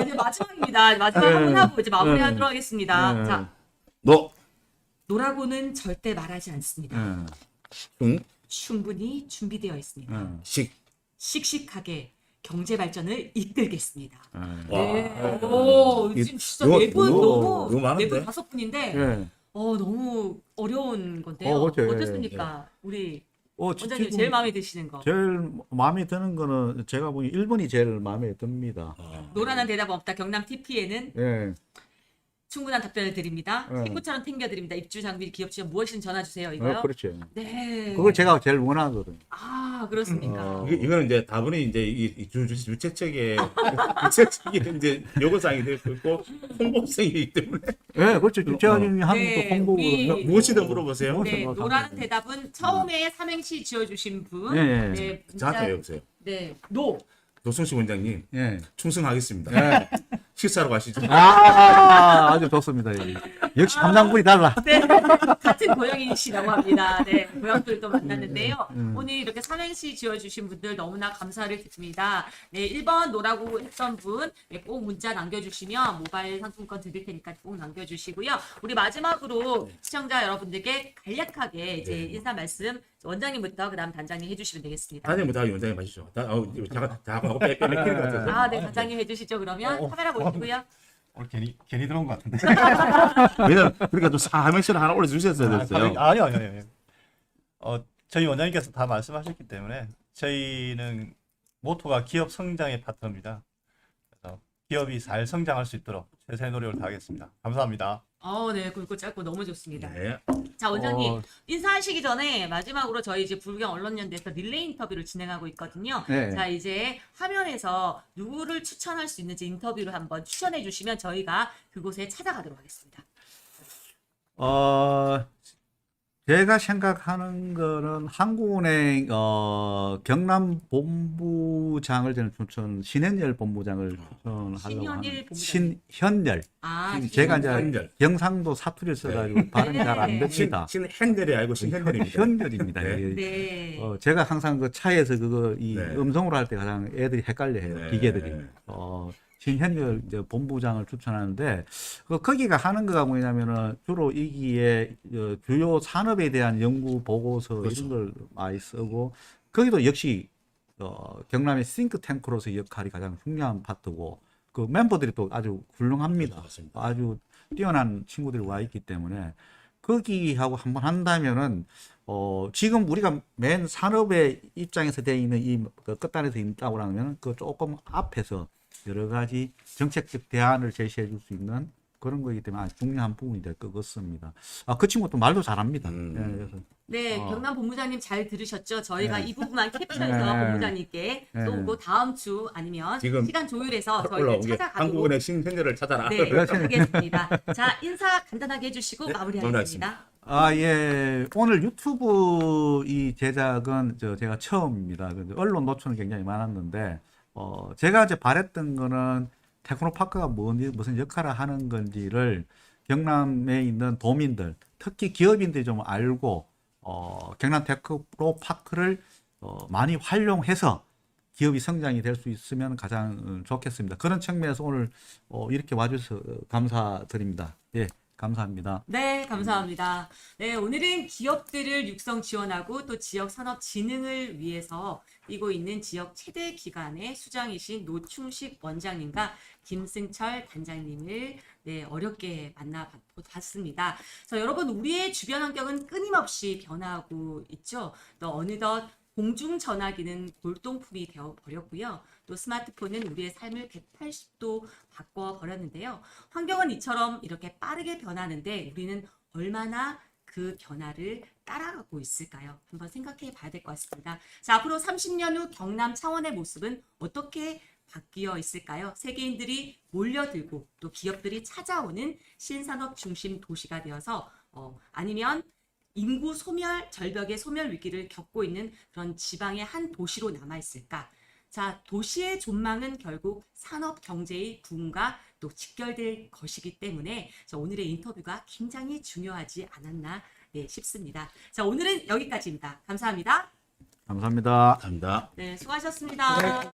이제 마지막입니다. 마지막 네. 한 번 하고 이제 마무리하도록 네. 하겠습니다. 네. 자, 노라고는 절대 말하지 않습니다. 충분히 준비되어 있습니다. 씩씩하게 경제 발전을 이끌겠습니다. 네. 오, 지금 진짜 이거 너무 많은데? 4분 5분인데 네. 너무 어려운 건데요. 그렇죠. 어떻습니까? 우리 원장님 지금 제일 마음에 드시는 거. 제일 마음에 드는 거는 제가 보기 1번이 제일 마음에 듭니다. 노란한 대답 없다. 경남 TP에는 예. 충분한 답변을 드립니다. 네. 식구처럼 챙겨드립니다. 입주 장비 기업 지원 무엇이든 전화 주세요. 이거요. 그렇죠. 네. 그걸 제가 제일 원하거든요. 그렇습니까? 이거는 이제 다분히 이제 이 주최 측의 이제 요구사항이 되고 있고 홍보성이기 때문에 예, 그렇죠. 주최자님이 하는 네, 것도 홍보. 우리- 무엇이든 물어보세요. 네, 노라는 대답은 처음에 삼행시 지어주신 분. 네. 네, 정확하게 해보세요. 네, 노성식 원장님 예. 충성하겠습니다. 예. 식사로 가시죠. 아주 좋습니다. 역시 감당분이 달라. 네, 같은 고양이시라고 합니다. 네, 고양이들도 만났는데요. 오늘 이렇게 삼행시 지어주신 분들 너무나 감사를 드립니다. 네, 1번 노라고 했던 분, 꼭 문자 남겨주시면 모바일 상품권 드릴 테니까 꼭 남겨주시고요. 우리 마지막으로 시청자 여러분들께 간략하게 이제 인사 말씀 원장님부터 그다음 단장님 해주시면 되겠습니다. 단장님부터 원장님 하시죠. 자하고 빼빼는 것 같아서. 네, 단장님 해주시죠. 그러면 카메라 보시고요. 오늘 괜히 들어온 것 같은데. 왜냐면 그러니까 좀 사명시를 하나 올려주셨어야 됐어요. 아니요. 저희 원장님께서 다 말씀하셨기 때문에 저희는 모토가 기업 성장의 파트너입니다. 그래서 기업이 잘 성장할 수 있도록 최선의 노력을 다하겠습니다. 감사합니다. 네, 굵고 짧고 너무 좋습니다. 네. 자, 원장님 어. 인사하시기 전에 마지막으로 저희 이제 불경 언론연대에서 릴레이 인터뷰를 진행하고 있거든요. 네. 자, 이제 화면에서 누구를 추천할 수 있는지 인터뷰를 한번 추천해 주시면 저희가 그곳에 찾아가도록 하겠습니다. 제가 생각하는 거는 한국은행 경남 본부장을 저는 신현열 본부장을 추천하려고 신현일 합니다. 본부장님. 신현열. 제가 이제 신현열. 경상도 사투리를 써가지고 발음이 잘 안 네. 됩니다. 신현열이 아니고 신현열입니다. 현열입니다. 네. 예. 네. 제가 항상 그 차에서 그거 이 네. 음성으로 할 때 가장 애들이 헷갈려해요. 네. 기계들이. 신현열 이제 본부장을 추천하는데 거기가 하는 거가 뭐냐면은 주로 이기에 주요 산업에 대한 연구 보고서 그렇죠. 이런 걸 많이 쓰고 거기도 역시 경남의 싱크탱크로서의 역할이 가장 중요한 파트고 그 멤버들이 또 아주 훌륭합니다. 맞습니다. 아주 뛰어난 친구들이 와 있기 때문에 거기하고 한번 한다면은 지금 우리가 맨 산업의 입장에서 되어 있는 그 끝단에서 있다고 하면 그 조금 앞에서 여러 가지 정책적 대안을 제시해 줄 수 있는 그런 거기 때문에 아주 중요한 부분이 될 것 같습니다. 그 친구도 말도 잘합니다. 네, 그래서 네, 경남 본부장님 잘 들으셨죠? 저희가 네. 이 부분만 캡처해서 네. 본부장님께 네. 쏘고 다음 주 아니면 지금 시간 조율해서 저희를 올라온 게 찾아가도록 한국은행 신현열을 찾아라. 네, 그렇죠. 하겠습니다. 자, 인사 간단하게 해주시고 네, 마무리하겠습니다. 예. 오늘 유튜브 이 제작은 제가 처음입니다. 근데 언론 노출은 굉장히 많았는데, 제가 이제 바랬던 거는 테크노파크가 무슨 역할을 하는 건지를 경남에 있는 도민들, 특히 기업인들이 좀 알고, 경남 테크노파크를 많이 활용해서 기업이 성장이 될 수 있으면 가장 좋겠습니다. 그런 측면에서 오늘 이렇게 와주셔서 감사드립니다. 예. 감사합니다. 네, 감사합니다. 네, 오늘은 기업들을 육성 지원하고 또 지역 산업 진흥을 위해서 뛰고 있는 지역 최대 기관의 수장이신 노충식 원장님과 김승철 단장님을 어렵게 만나봤습니다. 자, 여러분, 우리의 주변 환경은 끊임없이 변화하고 있죠. 또 어느덧 공중전화기는 골동품이 되어버렸고요. 또 스마트폰은 우리의 삶을 180도 바꿔버렸는데요. 환경은 이처럼 이렇게 빠르게 변하는데 우리는 얼마나 그 변화를 따라가고 있을까요? 한번 생각해 봐야 될 것 같습니다. 자, 앞으로 30년 후 경남 창원의 모습은 어떻게 바뀌어 있을까요? 세계인들이 몰려들고 또 기업들이 찾아오는 신산업 중심 도시가 되어서 아니면 인구 소멸, 절벽의 소멸 위기를 겪고 있는 그런 지방의 한 도시로 남아있을까? 자, 도시의 전망은 결국 산업 경제의 부흥과 또 직결될 것이기 때문에 오늘의 인터뷰가 굉장히 중요하지 않았나 싶습니다. 자, 오늘은 여기까지입니다. 감사합니다. 감사합니다. 감사합니다. 네, 수고하셨습니다.